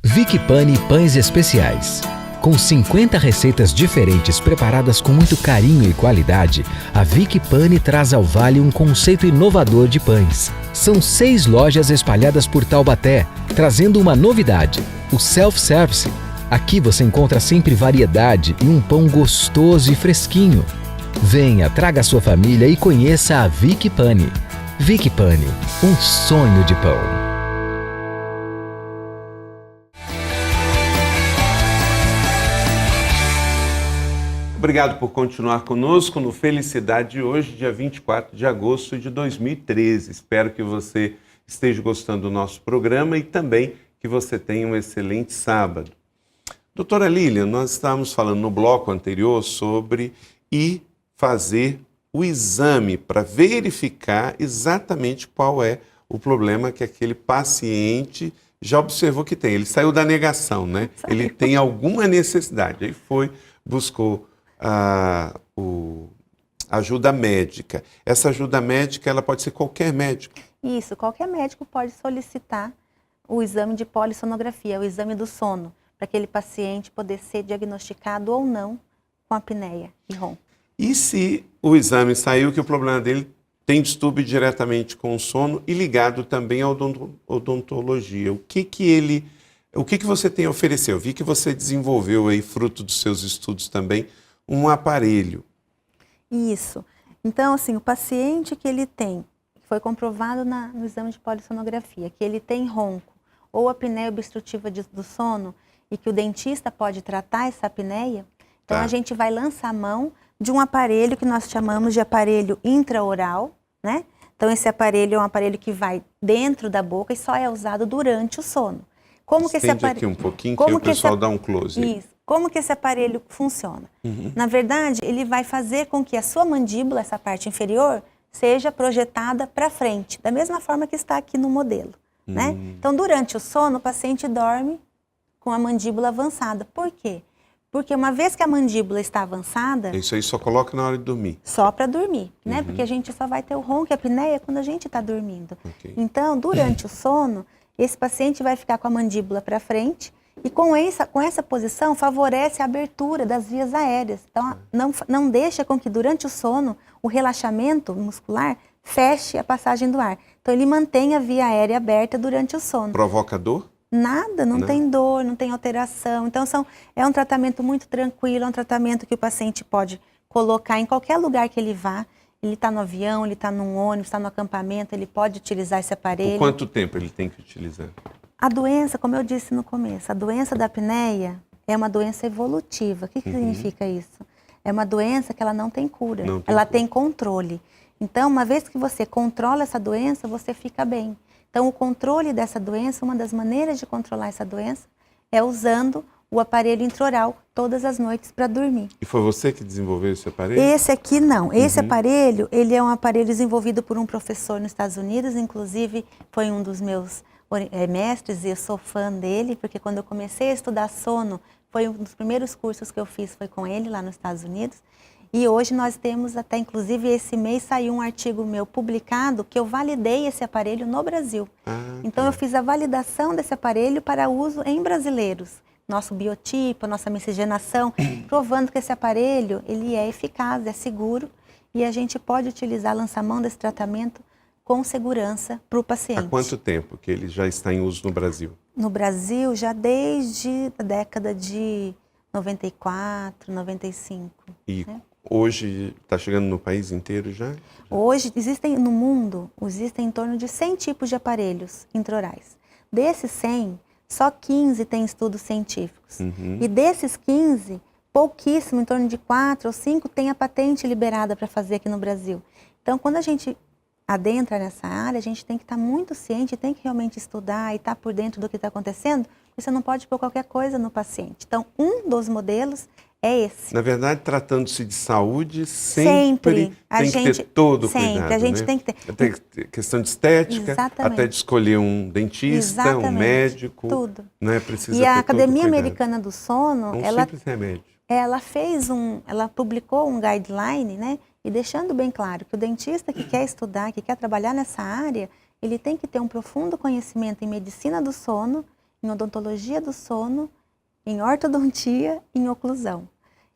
Vicky Pani Pães Especiais. Com 50 receitas diferentes preparadas com muito carinho e qualidade, a Vicky Pani traz ao Vale um conceito inovador de pães. São 6 lojas espalhadas por Taubaté, trazendo uma novidade, o self-service. Aqui você encontra sempre variedade e um pão gostoso e fresquinho. Venha, traga a sua família e conheça a Vicky Pani. Vicky Pani, um sonho de pão. Obrigado por continuar conosco no Felicidade de hoje, dia 24 de agosto de 2013. Espero que você esteja gostando do nosso programa e também que você tenha um excelente sábado. Doutora Lilian, nós estávamos falando no bloco anterior sobre ir fazer o exame para verificar exatamente qual é o problema que aquele paciente já observou que tem. Ele saiu da negação, né? Ele tem alguma necessidade. Aí foi, buscou ajuda médica. Essa ajuda médica, ela pode ser qualquer médico? Isso, qualquer médico pode solicitar o exame de polissonografia, o exame do sono, para aquele paciente poder ser diagnosticado ou não com apneia e ronco. E se o exame saiu que o problema dele tem distúrbio diretamente com o sono e ligado também à odontologia? O que você tem a oferecer? Eu vi que você desenvolveu aí, fruto dos seus estudos também, um aparelho. Isso. Então, assim, o paciente que ele tem, que foi comprovado no exame de polissonografia, que ele tem ronco ou apneia obstrutiva do sono e que o dentista pode tratar essa apneia, então a gente vai lançar a mão de um aparelho que nós chamamos de aparelho intraoral, né? Então, esse aparelho é um aparelho que vai dentro da boca e só é usado durante o sono. Como que esse aparelho... aqui um pouquinho, que o pessoal dá um close. Isso. Como que esse aparelho funciona? Na verdade, ele vai fazer com que a sua mandíbula, essa parte inferior, seja projetada para frente, da mesma forma que está aqui no modelo, né? Então, durante o sono, o paciente dorme com a mandíbula avançada. Por quê? Porque uma vez que a mandíbula está avançada... Isso aí só coloca na hora de dormir? Só para dormir, né? Porque a gente só vai ter o ronco e a apneia quando a gente está dormindo. Okay. Então, durante o sono, esse paciente vai ficar com a mandíbula para frente e com essa posição favorece a abertura das vias aéreas. Então, não deixa com que durante o sono o relaxamento muscular feche a passagem do ar. Então, ele mantém a via aérea aberta durante o sono. Provoca dor? Nada, não tem dor, não tem alteração. Então, é um tratamento muito tranquilo, é um tratamento que o paciente pode colocar em qualquer lugar que ele vá. Ele está no avião, ele está num ônibus, está no acampamento, ele pode utilizar esse aparelho. Por quanto tempo ele tem que utilizar? A doença, como eu disse no começo, a doença da apneia é uma doença evolutiva. O que significa isso? É uma doença que ela não tem cura, ela tem controle. Então, uma vez que você controla essa doença, você fica bem. Então, o controle dessa doença, uma das maneiras de controlar essa doença é usando o aparelho intraoral todas as noites para dormir. E foi você que desenvolveu esse aparelho? Esse aqui não. Esse aparelho, ele é um aparelho desenvolvido por um professor nos Estados Unidos, inclusive foi um dos meus mestres e eu sou fã dele, porque quando eu comecei a estudar sono, foi um dos primeiros cursos que eu fiz, foi com ele lá nos Estados Unidos. E hoje nós temos até, inclusive esse mês saiu um artigo meu publicado que eu validei esse aparelho no Brasil. Então eu fiz a validação desse aparelho para uso em brasileiros. nosso biotipo, a nossa miscigenação, provando que esse aparelho ele é eficaz, é seguro e a gente pode utilizar, lançar mão desse tratamento com segurança para o paciente. Há quanto tempo que ele já está em uso no Brasil? No Brasil, já desde a década de 94, 95. E hoje está chegando no país inteiro já? Hoje, no mundo, existem em torno de 100 tipos de aparelhos intraorais. Desses 100, só 15 têm estudos científicos. E desses 15, pouquíssimo, em torno de 4 ou 5, tem a patente liberada para fazer aqui no Brasil. Então, quando a gente adentra nessa área, a gente tem que estar muito ciente, tem que realmente estudar e estar por dentro do que está acontecendo, porque você não pode pôr qualquer coisa no paciente. Então, um dos modelos é esse. Na verdade, tratando-se de saúde, sempre tem que ter todo o cuidado. A gente né? tem que ter. Até questão de estética, Exatamente. até de escolher um dentista, Exatamente. um médico. Tudo. Né? Precisa E a ter Academia todo o cuidado. Americana do Sono, Um ela simples remédio. ela publicou um guideline, né? E deixando bem claro que o dentista que quer estudar, que quer trabalhar nessa área, ele tem que ter um profundo conhecimento em medicina do sono, em odontologia do sono, em ortodontia e em oclusão.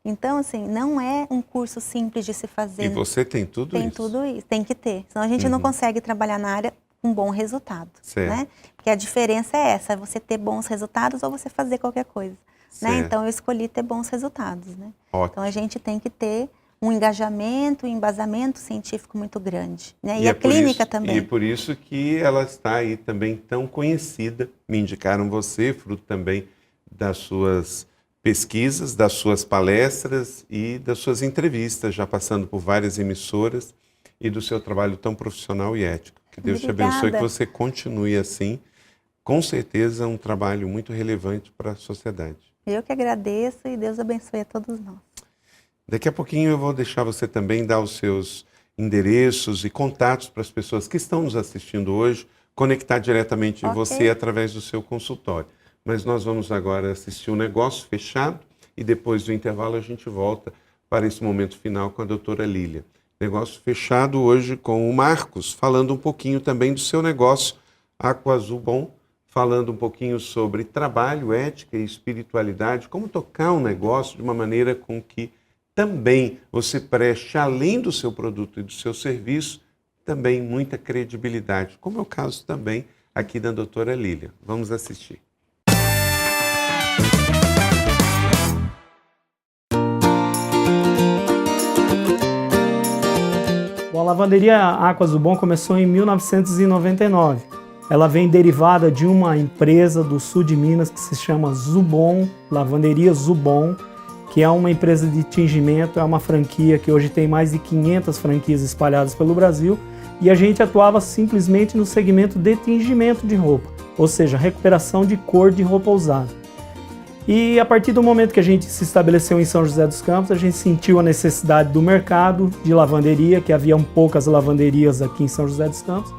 Então, assim, não é um curso simples de se fazer. E você tem tudo isso? Tem tudo isso, tem que ter. Senão a gente não consegue trabalhar na área com bom resultado. Certo. Né? Porque a diferença é essa, você ter bons resultados ou você fazer qualquer coisa. Né? Então, eu escolhi ter bons resultados. Né? Ótimo. Então, a gente tem que ter um engajamento, um embasamento científico muito grande. Né? E é a clínica isso, também. E é por isso que ela está aí também tão conhecida. Me indicaram você, fruto também das suas pesquisas, das suas palestras e das suas entrevistas, já passando por várias emissoras, e do seu trabalho tão profissional e ético. Que Deus te abençoe, que você continue assim. Com certeza é um trabalho muito relevante para a sociedade. Eu que agradeço e Deus abençoe a todos nós. Daqui a pouquinho eu vou deixar você também dar os seus endereços e contatos para as pessoas que estão nos assistindo hoje, conectar diretamente você através do seu consultório. Mas nós vamos agora assistir um negócio fechado e depois do intervalo a gente volta para esse momento final com a doutora Lília. Negócio fechado hoje com o Marcos, falando um pouquinho também do seu negócio Aqua Azul Bom, falando um pouquinho sobre trabalho, ética e espiritualidade, como tocar um negócio de uma maneira com que também você preste, além do seu produto e do seu serviço, também muita credibilidade, como é o caso também aqui da doutora Lília. Vamos assistir. Bom, a lavanderia Aqua Azul Bom começou em 1999. Ela vem derivada de uma empresa do sul de Minas que se chama Zubon, Lavanderia Zubon, que é uma empresa de tingimento, é uma franquia que hoje tem mais de 500 franquias espalhadas pelo Brasil, e a gente atuava simplesmente no segmento de tingimento de roupa, ou seja, recuperação de cor de roupa usada. E a partir do momento que a gente se estabeleceu em São José dos Campos, a gente sentiu a necessidade do mercado de lavanderia, que haviam poucas lavanderias aqui em São José dos Campos,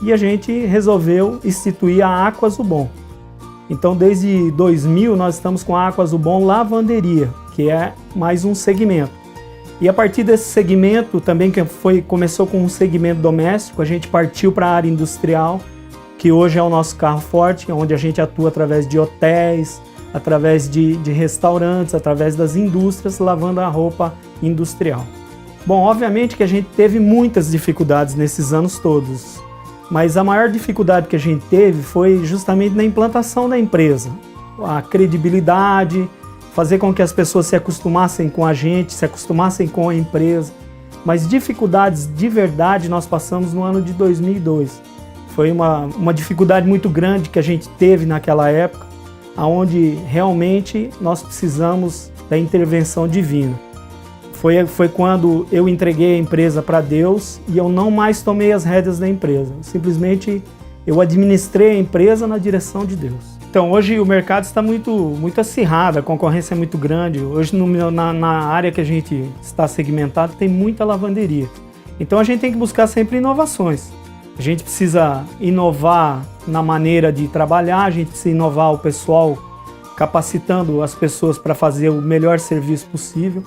e a gente resolveu instituir a Aqua Azul Bom. Então, desde 2000, nós estamos com a Aqua Azul Bom Lavanderia, que é mais um segmento. E a partir desse segmento, também que começou com um segmento doméstico, a gente partiu para a área industrial, que hoje é o nosso carro forte, onde a gente atua através de hotéis, através de restaurantes, através das indústrias, lavando a roupa industrial. Bom, obviamente que a gente teve muitas dificuldades nesses anos todos, mas a maior dificuldade que a gente teve foi justamente na implantação da empresa. A credibilidade, fazer com que as pessoas se acostumassem com a gente, se acostumassem com a empresa. Mas dificuldades de verdade nós passamos no ano de 2002. Foi uma dificuldade muito grande que a gente teve naquela época, onde realmente nós precisamos da intervenção divina. Foi quando eu entreguei a empresa para Deus e eu não mais tomei as rédeas da empresa. Simplesmente eu administrei a empresa na direção de Deus. Então hoje o mercado está muito acirrado, a concorrência é muito grande. Hoje na área que a gente está segmentado tem muita lavanderia. Então a gente tem que buscar sempre inovações. A gente precisa inovar na maneira de trabalhar, a gente precisa inovar o pessoal, capacitando as pessoas para fazer o melhor serviço possível.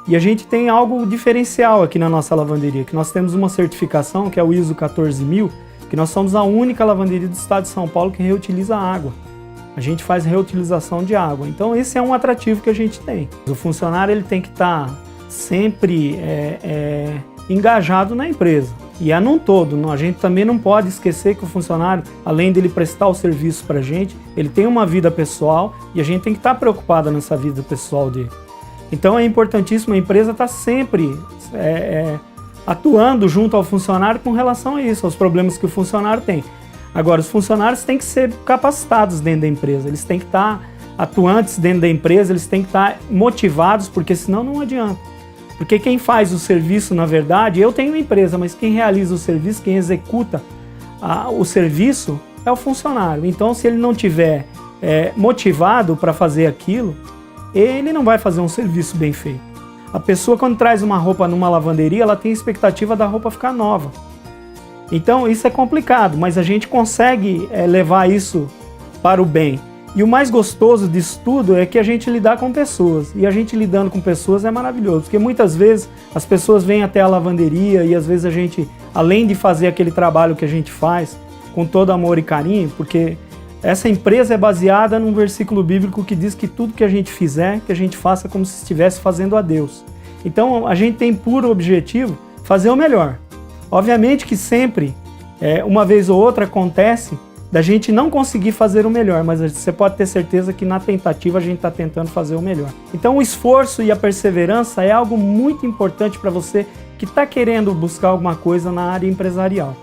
E a gente tem algo diferencial aqui na nossa lavanderia, que nós temos uma certificação, que é o ISO 14000, que nós somos a única lavanderia do estado de São Paulo que reutiliza água. a gente faz reutilização de água. Então esse é um atrativo que a gente tem. O funcionário ele tem que estar sempre engajado na empresa. E num todo, a gente também não pode esquecer que o funcionário, além dele prestar o serviço para a gente, ele tem uma vida pessoal e a gente tem que estar preocupado nessa vida pessoal dele. Então é importantíssimo a empresa estar sempre atuando junto ao funcionário com relação a isso, aos problemas que o funcionário tem. Agora, os funcionários têm que ser capacitados dentro da empresa, eles têm que estar atuantes dentro da empresa, eles têm que estar motivados, porque senão não adianta. Porque quem faz o serviço, na verdade, eu tenho uma empresa, mas quem realiza o serviço, quem executa o serviço é o funcionário. Então, se ele não tiver motivado para fazer aquilo, ele não vai fazer um serviço bem feito. A pessoa, quando traz uma roupa numa lavanderia, ela tem a expectativa da roupa ficar nova. Então, isso é complicado, mas a gente consegue levar isso para o bem. E o mais gostoso disso tudo é que a gente lidar com pessoas. E a gente lidando com pessoas é maravilhoso, porque muitas vezes as pessoas vêm até a lavanderia e às vezes a gente, além de fazer aquele trabalho que a gente faz com todo amor e carinho, porque essa empresa é baseada num versículo bíblico que diz que tudo que a gente fizer, que a gente faça como se estivesse fazendo a Deus. Então a gente tem por objetivo fazer o melhor. Obviamente que sempre, uma vez ou outra, acontece da gente não conseguir fazer o melhor, mas você pode ter certeza que na tentativa a gente está tentando fazer o melhor. Então o esforço e a perseverança é algo muito importante para você que está querendo buscar alguma coisa na área empresarial.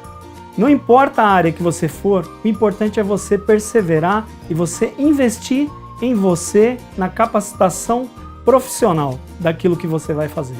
Não importa a área que você for, o importante é você perseverar e você investir em você, na capacitação profissional daquilo que você vai fazer.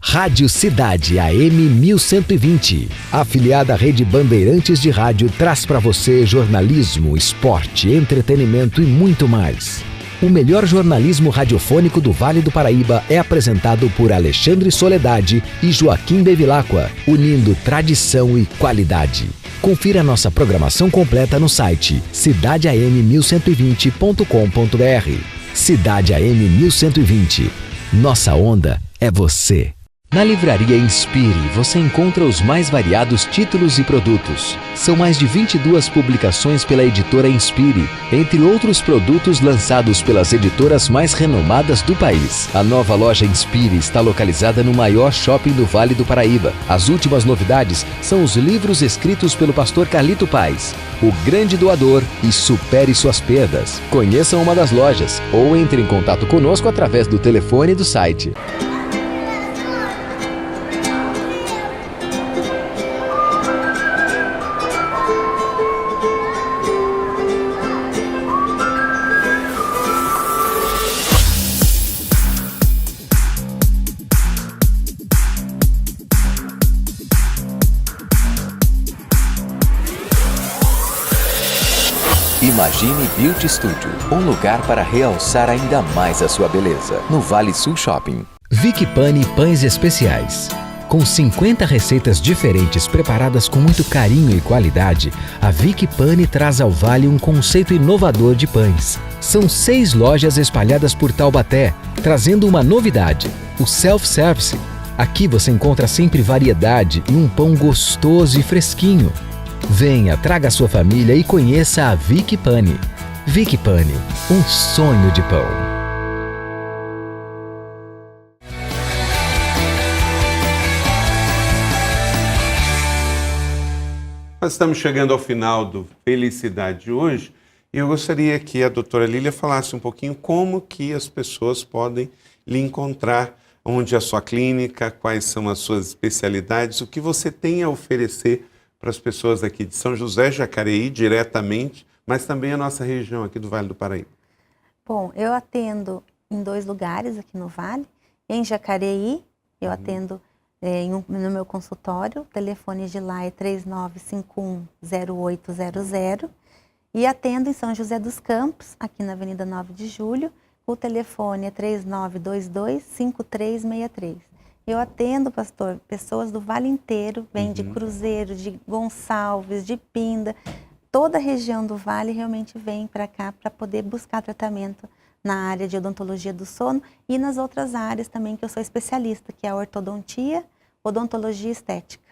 Rádio Cidade AM 1120. Afiliada à Rede Bandeirantes de Rádio, traz para você jornalismo, esporte, entretenimento e muito mais. O melhor jornalismo radiofônico do Vale do Paraíba é apresentado por Alexandre Soledade e Joaquim Bevilacqua, unindo tradição e qualidade. Confira nossa programação completa no site cidadeam1120.com.br. Cidade AM 1120. Nossa onda é você. Na Livraria Inspire, você encontra os mais variados títulos e produtos. São mais de 22 publicações pela editora Inspire, entre outros produtos lançados pelas editoras mais renomadas do país. A nova loja Inspire está localizada no maior shopping do Vale do Paraíba. As últimas novidades são os livros escritos pelo pastor Carlito Paes, O Grande Doador e Supere Suas Perdas. Conheçam uma das lojas ou entre em contato conosco através do telefone e do site. Imagine Beauty Studio, um lugar para realçar ainda mais a sua beleza, no Vale Sul Shopping. Vicky Pani Pães Especiais. Com 50 receitas diferentes preparadas com muito carinho e qualidade, a Vicky Pani traz ao Vale um conceito inovador de pães. São 6 lojas espalhadas por Taubaté, trazendo uma novidade, o self-service. Aqui você encontra sempre variedade e um pão gostoso e fresquinho. Venha, traga a sua família e conheça a Vicky Pani. Vicky Pani, um sonho de pão. Nós estamos chegando ao final do Felicidade de hoje e eu gostaria que a doutora Lília falasse um pouquinho como que as pessoas podem lhe encontrar, onde é a sua clínica, quais são as suas especialidades, o que você tem a oferecer para as pessoas aqui de São José, Jacareí, diretamente, mas também a nossa região aqui do Vale do Paraíba. Bom, eu atendo em 2 lugares aqui no Vale. Em Jacareí, eu atendo no meu consultório, o telefone de lá é 3951-0800. E atendo em São José dos Campos, aqui na Avenida 9 de Julho, o telefone é 3922-5363. Eu atendo, pastor, pessoas do Vale inteiro, vêm de Cruzeiro, de Gonçalves, de Pinda, toda a região do Vale realmente vem para cá para poder buscar tratamento na área de odontologia do sono e nas outras áreas também que eu sou especialista, que é a ortodontia, odontologia estética.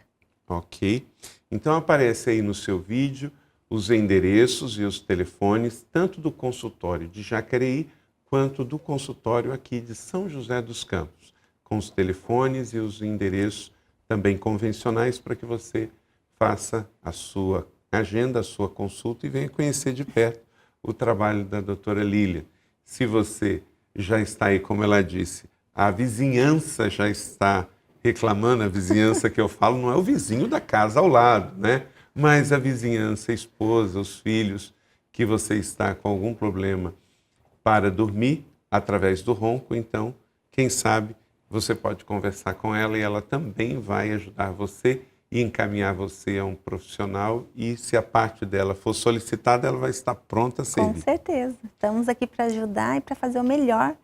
Ok. Então aparece aí no seu vídeo os endereços e os telefones, tanto do consultório de Jacareí, quanto do consultório aqui de São José dos Campos, com os telefones e os endereços também convencionais para que você faça a sua agenda, a sua consulta e venha conhecer de perto o trabalho da doutora Lília. Se você já está aí, como ela disse, a vizinhança já está reclamando, a vizinhança que eu falo não é o vizinho da casa ao lado, né? Mas a vizinhança, a esposa, os filhos, que você está com algum problema para dormir através do ronco, então, quem sabe, você pode conversar com ela e ela também vai ajudar você e encaminhar você a um profissional e se a parte dela for solicitada, ela vai estar pronta a servir. Com certeza. Estamos aqui para ajudar e para fazer o melhor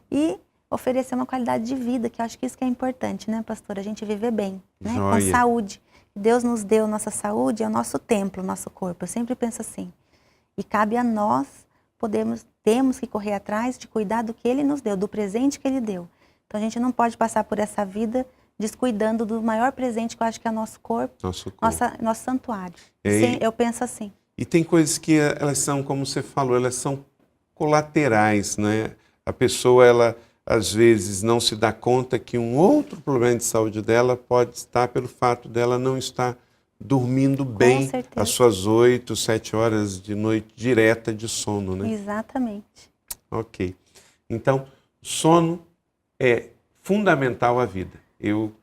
e oferecer uma qualidade de vida, que eu acho que isso que é importante, né, pastor? A gente viver bem, né? Com saúde. Deus nos deu nossa saúde, é o nosso templo, o nosso corpo. Eu sempre penso assim. E cabe a nós, temos que correr atrás de cuidar do que Ele nos deu, do presente que Ele deu. Então a gente não pode passar por essa vida descuidando do maior presente que eu acho que é nosso corpo, nosso santuário. Sim, eu penso assim. E tem coisas que elas são, como você falou, elas são colaterais, né? A pessoa, ela às vezes não se dá conta que um outro problema de saúde dela pode estar pelo fato dela não estar dormindo bem as suas 8, 7 horas de noite direta de sono, né? Exatamente. Ok. Então, sono é fundamental à vida. Eu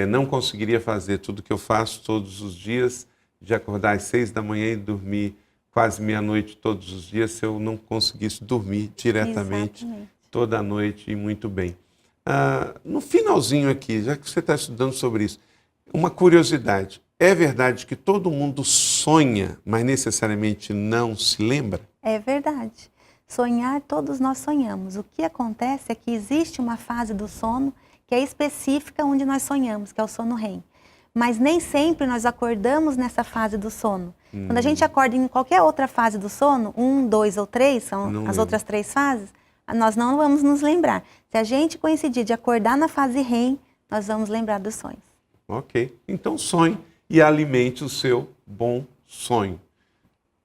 não conseguiria fazer tudo o que eu faço todos os dias, de acordar às 6 da manhã e dormir quase meia-noite todos os dias, se eu não conseguisse dormir diretamente toda a noite e muito bem. No finalzinho aqui, já que você está estudando sobre isso, uma curiosidade. É verdade que todo mundo sonha, mas necessariamente não se lembra? É verdade. Sonhar, todos nós sonhamos. O que acontece é que existe uma fase do sono que é específica onde nós sonhamos, que é o sono REM. Mas nem sempre nós acordamos nessa fase do sono. Quando a gente acorda em qualquer outra fase do sono, 1, 2 ou 3, são as outras 3 fases, nós não vamos nos lembrar. Se a gente coincidir de acordar na fase REM, nós vamos lembrar dos sonhos. Ok. Então sonhe e alimente o seu bom sonho.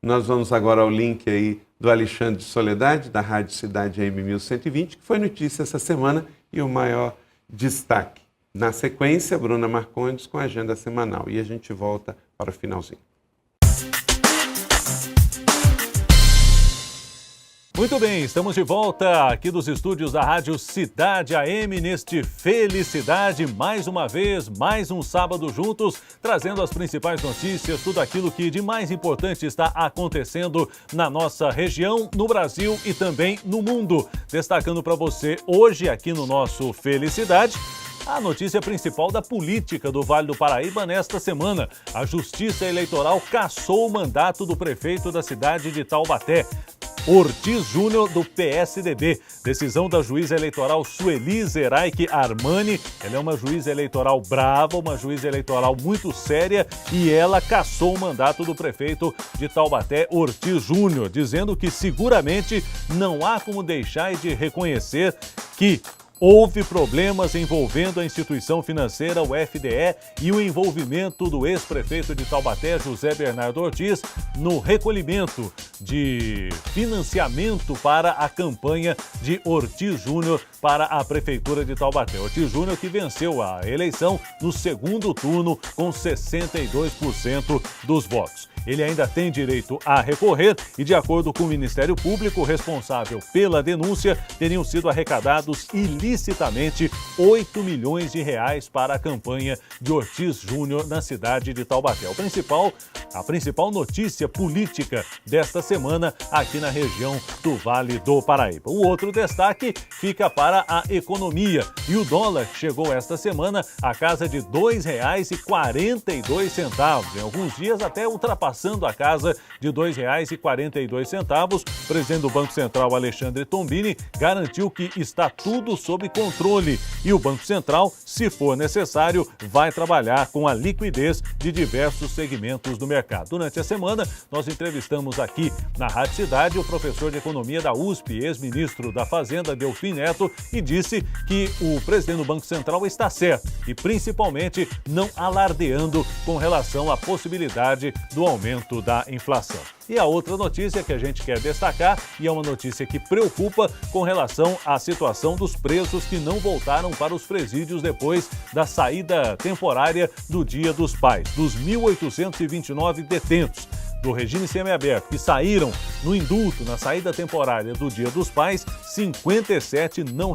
Nós vamos agora ao link aí do Alexandre de Soledade, da Rádio Cidade AM 1120, que foi notícia essa semana e o maior destaque. Na sequência, Bruna Marcondes com a agenda semanal. E a gente volta para o finalzinho. Muito bem, estamos de volta aqui dos estúdios da Rádio Cidade AM neste Felicidade, mais uma vez, mais um sábado juntos, trazendo as principais notícias, tudo aquilo que de mais importante está acontecendo na nossa região, no Brasil e também no mundo. Destacando para você hoje aqui no nosso Felicidade, a notícia principal da política do Vale do Paraíba nesta semana. A Justiça Eleitoral cassou o mandato do prefeito da cidade de Taubaté, Ortiz Júnior, do PSDB. Decisão da juíza eleitoral Sueli Zeraik Armani. Ela é uma juíza eleitoral brava, uma juíza eleitoral muito séria e ela cassou o mandato do prefeito de Taubaté, Ortiz Júnior, dizendo que seguramente não há como deixar de reconhecer que houve problemas envolvendo a instituição financeira, o FDE, e o envolvimento do ex-prefeito de Taubaté, José Bernardo Ortiz, no recolhimento de financiamento para a campanha de Ortiz Júnior para a Prefeitura de Taubaté. Ortiz Júnior que venceu a eleição no segundo turno com 62% dos votos. Ele ainda tem direito a recorrer e, de acordo com o Ministério Público, responsável pela denúncia, teriam sido arrecadados ilicitamente 8 milhões de reais para a campanha de Ortiz Júnior na cidade de Taubaté. A principal notícia política desta semana aqui na região do Vale do Paraíba. O outro destaque fica para a economia e o dólar chegou esta semana à casa de R$ 2,42. Em alguns dias até ultrapassou ultrapassando a casa de R$ 2,42. O presidente do Banco Central, Alexandre Tombini, garantiu que está tudo sob controle e o Banco Central, se for necessário, vai trabalhar com a liquidez de diversos segmentos do mercado. Durante a semana, nós entrevistamos aqui na Rádio Cidade o professor de Economia da USP, ex-ministro da Fazenda, Delfim Neto, e disse que o presidente do Banco Central está certo e, principalmente, não alardeando com relação à possibilidade do aumento da inflação. E a outra notícia que a gente quer destacar, e é uma notícia que preocupa com relação à situação dos presos que não voltaram para os presídios depois da saída temporária do Dia dos Pais, dos 1.829 detentos do regime semiaberto que saíram no indulto na saída temporária do Dia dos Pais, 57 não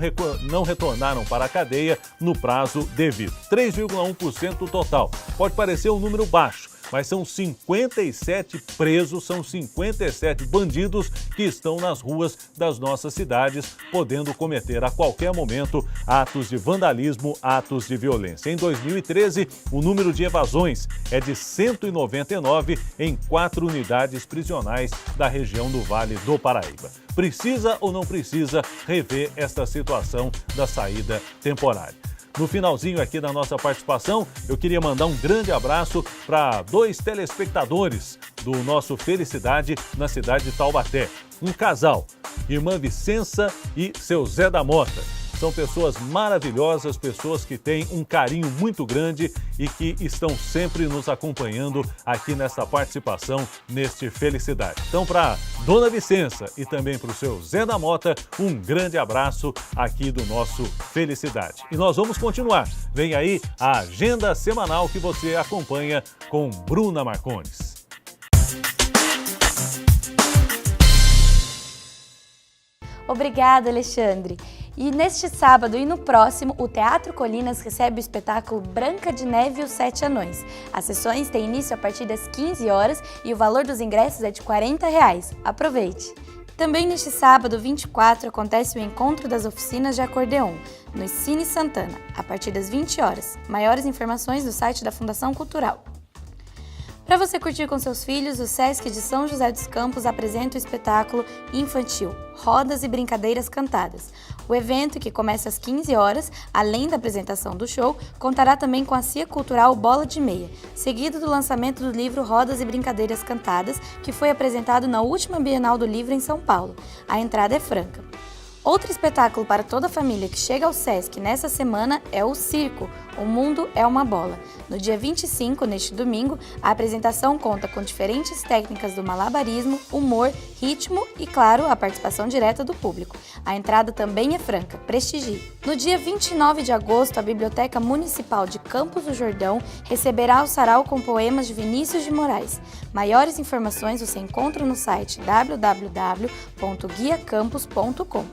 retornaram para a cadeia no prazo devido. 3,1% do total. Pode parecer um número baixo, mas são 57 presos, são 57 bandidos que estão nas ruas das nossas cidades, podendo cometer a qualquer momento atos de vandalismo, atos de violência. Em 2013, o número de evasões é de 199 em 4 unidades prisionais da região do Vale do Paraíba. Precisa ou não precisa rever esta situação da saída temporária? No finalzinho aqui da nossa participação, eu queria mandar um grande abraço para 2 telespectadores do nosso Felicidade na cidade de Taubaté. Um casal, irmã Vicença e seu Zé da Mota. São pessoas maravilhosas, pessoas que têm um carinho muito grande e que estão sempre nos acompanhando aqui nesta participação, neste Felicidade. Então, para Dona Vicença e também para o seu Zé da Mota, um grande abraço aqui do nosso Felicidade. E nós vamos continuar. Vem aí a agenda semanal que você acompanha com Bruna Marcondes. Obrigada, Alexandre. E neste sábado e no próximo, o Teatro Colinas recebe o espetáculo Branca de Neve e os 7 Anões. As sessões têm início a partir das 15 horas e o valor dos ingressos é de R$ 40. Aproveite! Também neste sábado, 24, acontece o Encontro das Oficinas de Acordeon, no Cine Santana, a partir das 20 horas. Maiores informações no site da Fundação Cultural. Para você curtir com seus filhos, o Sesc de São José dos Campos apresenta o espetáculo infantil Rodas e Brincadeiras Cantadas. O evento, que começa às 15 horas, além da apresentação do show, contará também com a CIA Cultural Bola de Meia, seguido do lançamento do livro Rodas e Brincadeiras Cantadas, que foi apresentado na última Bienal do Livro em São Paulo. A entrada é franca. Outro espetáculo para toda a família que chega ao Sesc nessa semana é o Circo, O Mundo é uma Bola. No dia 25, neste domingo, a apresentação conta com diferentes técnicas do malabarismo, humor, ritmo e, claro, a participação direta do público. A entrada também é franca, prestigie. No dia 29 de agosto, a Biblioteca Municipal de Campos do Jordão receberá o sarau com poemas de Vinícius de Moraes. Maiores informações você encontra no site www.guiacampus.com.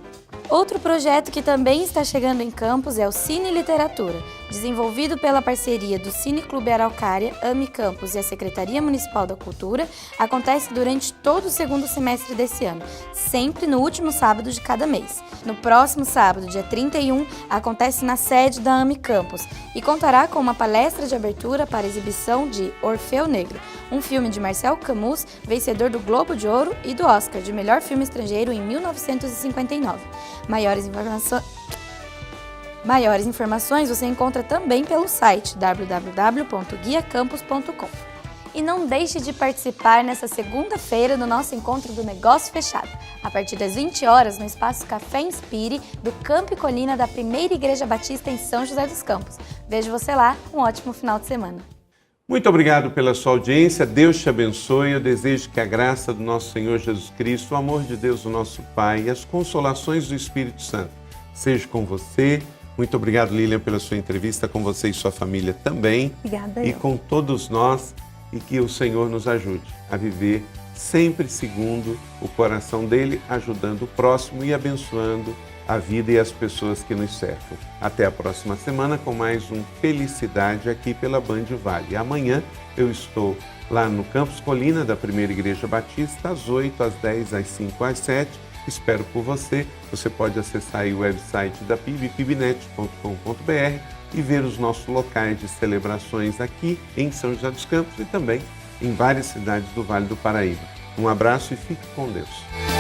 Outro projeto que também está chegando em Campos é o Cine Literatura. Desenvolvido pela parceria do Cine Clube Araucária, AMI Campos e a Secretaria Municipal da Cultura, acontece durante todo o segundo semestre desse ano, sempre no último sábado de cada mês. No próximo sábado, dia 31, acontece na sede da AMI Campos e contará com uma palestra de abertura para a exibição de Orfeu Negro, um filme de Marcel Camus, vencedor do Globo de Ouro e do Oscar de melhor filme estrangeiro em 1959. Maiores informações você encontra também pelo site www.guiacampus.com. E não deixe de participar nessa segunda-feira do nosso encontro do Negócio Fechado, a partir das 20 horas no espaço Café Inspire do Campo e Colina da Primeira Igreja Batista em São José dos Campos. Vejo você lá, um ótimo final de semana. Muito obrigado pela sua audiência, Deus te abençoe. Eu desejo que a graça do nosso Senhor Jesus Cristo, o amor de Deus, o nosso Pai e as consolações do Espírito Santo seja com você. Muito obrigado, Lilian, pela sua entrevista, com você e sua família também. Obrigada. E com todos nós, e que o Senhor nos ajude a viver sempre segundo o coração dele, ajudando o próximo e abençoando a vida e as pessoas que nos cercam. Até a próxima semana com mais um Felicidade aqui pela Band Vale. Amanhã eu estou lá no Campus Colina da Primeira Igreja Batista, às 8, às 10, às 5, às 7. Espero por você. Você pode acessar aí o website da PIB, pibnet.com.br, e ver os nossos locais de celebrações aqui em São José dos Campos e também em várias cidades do Vale do Paraíba. Um abraço e fique com Deus.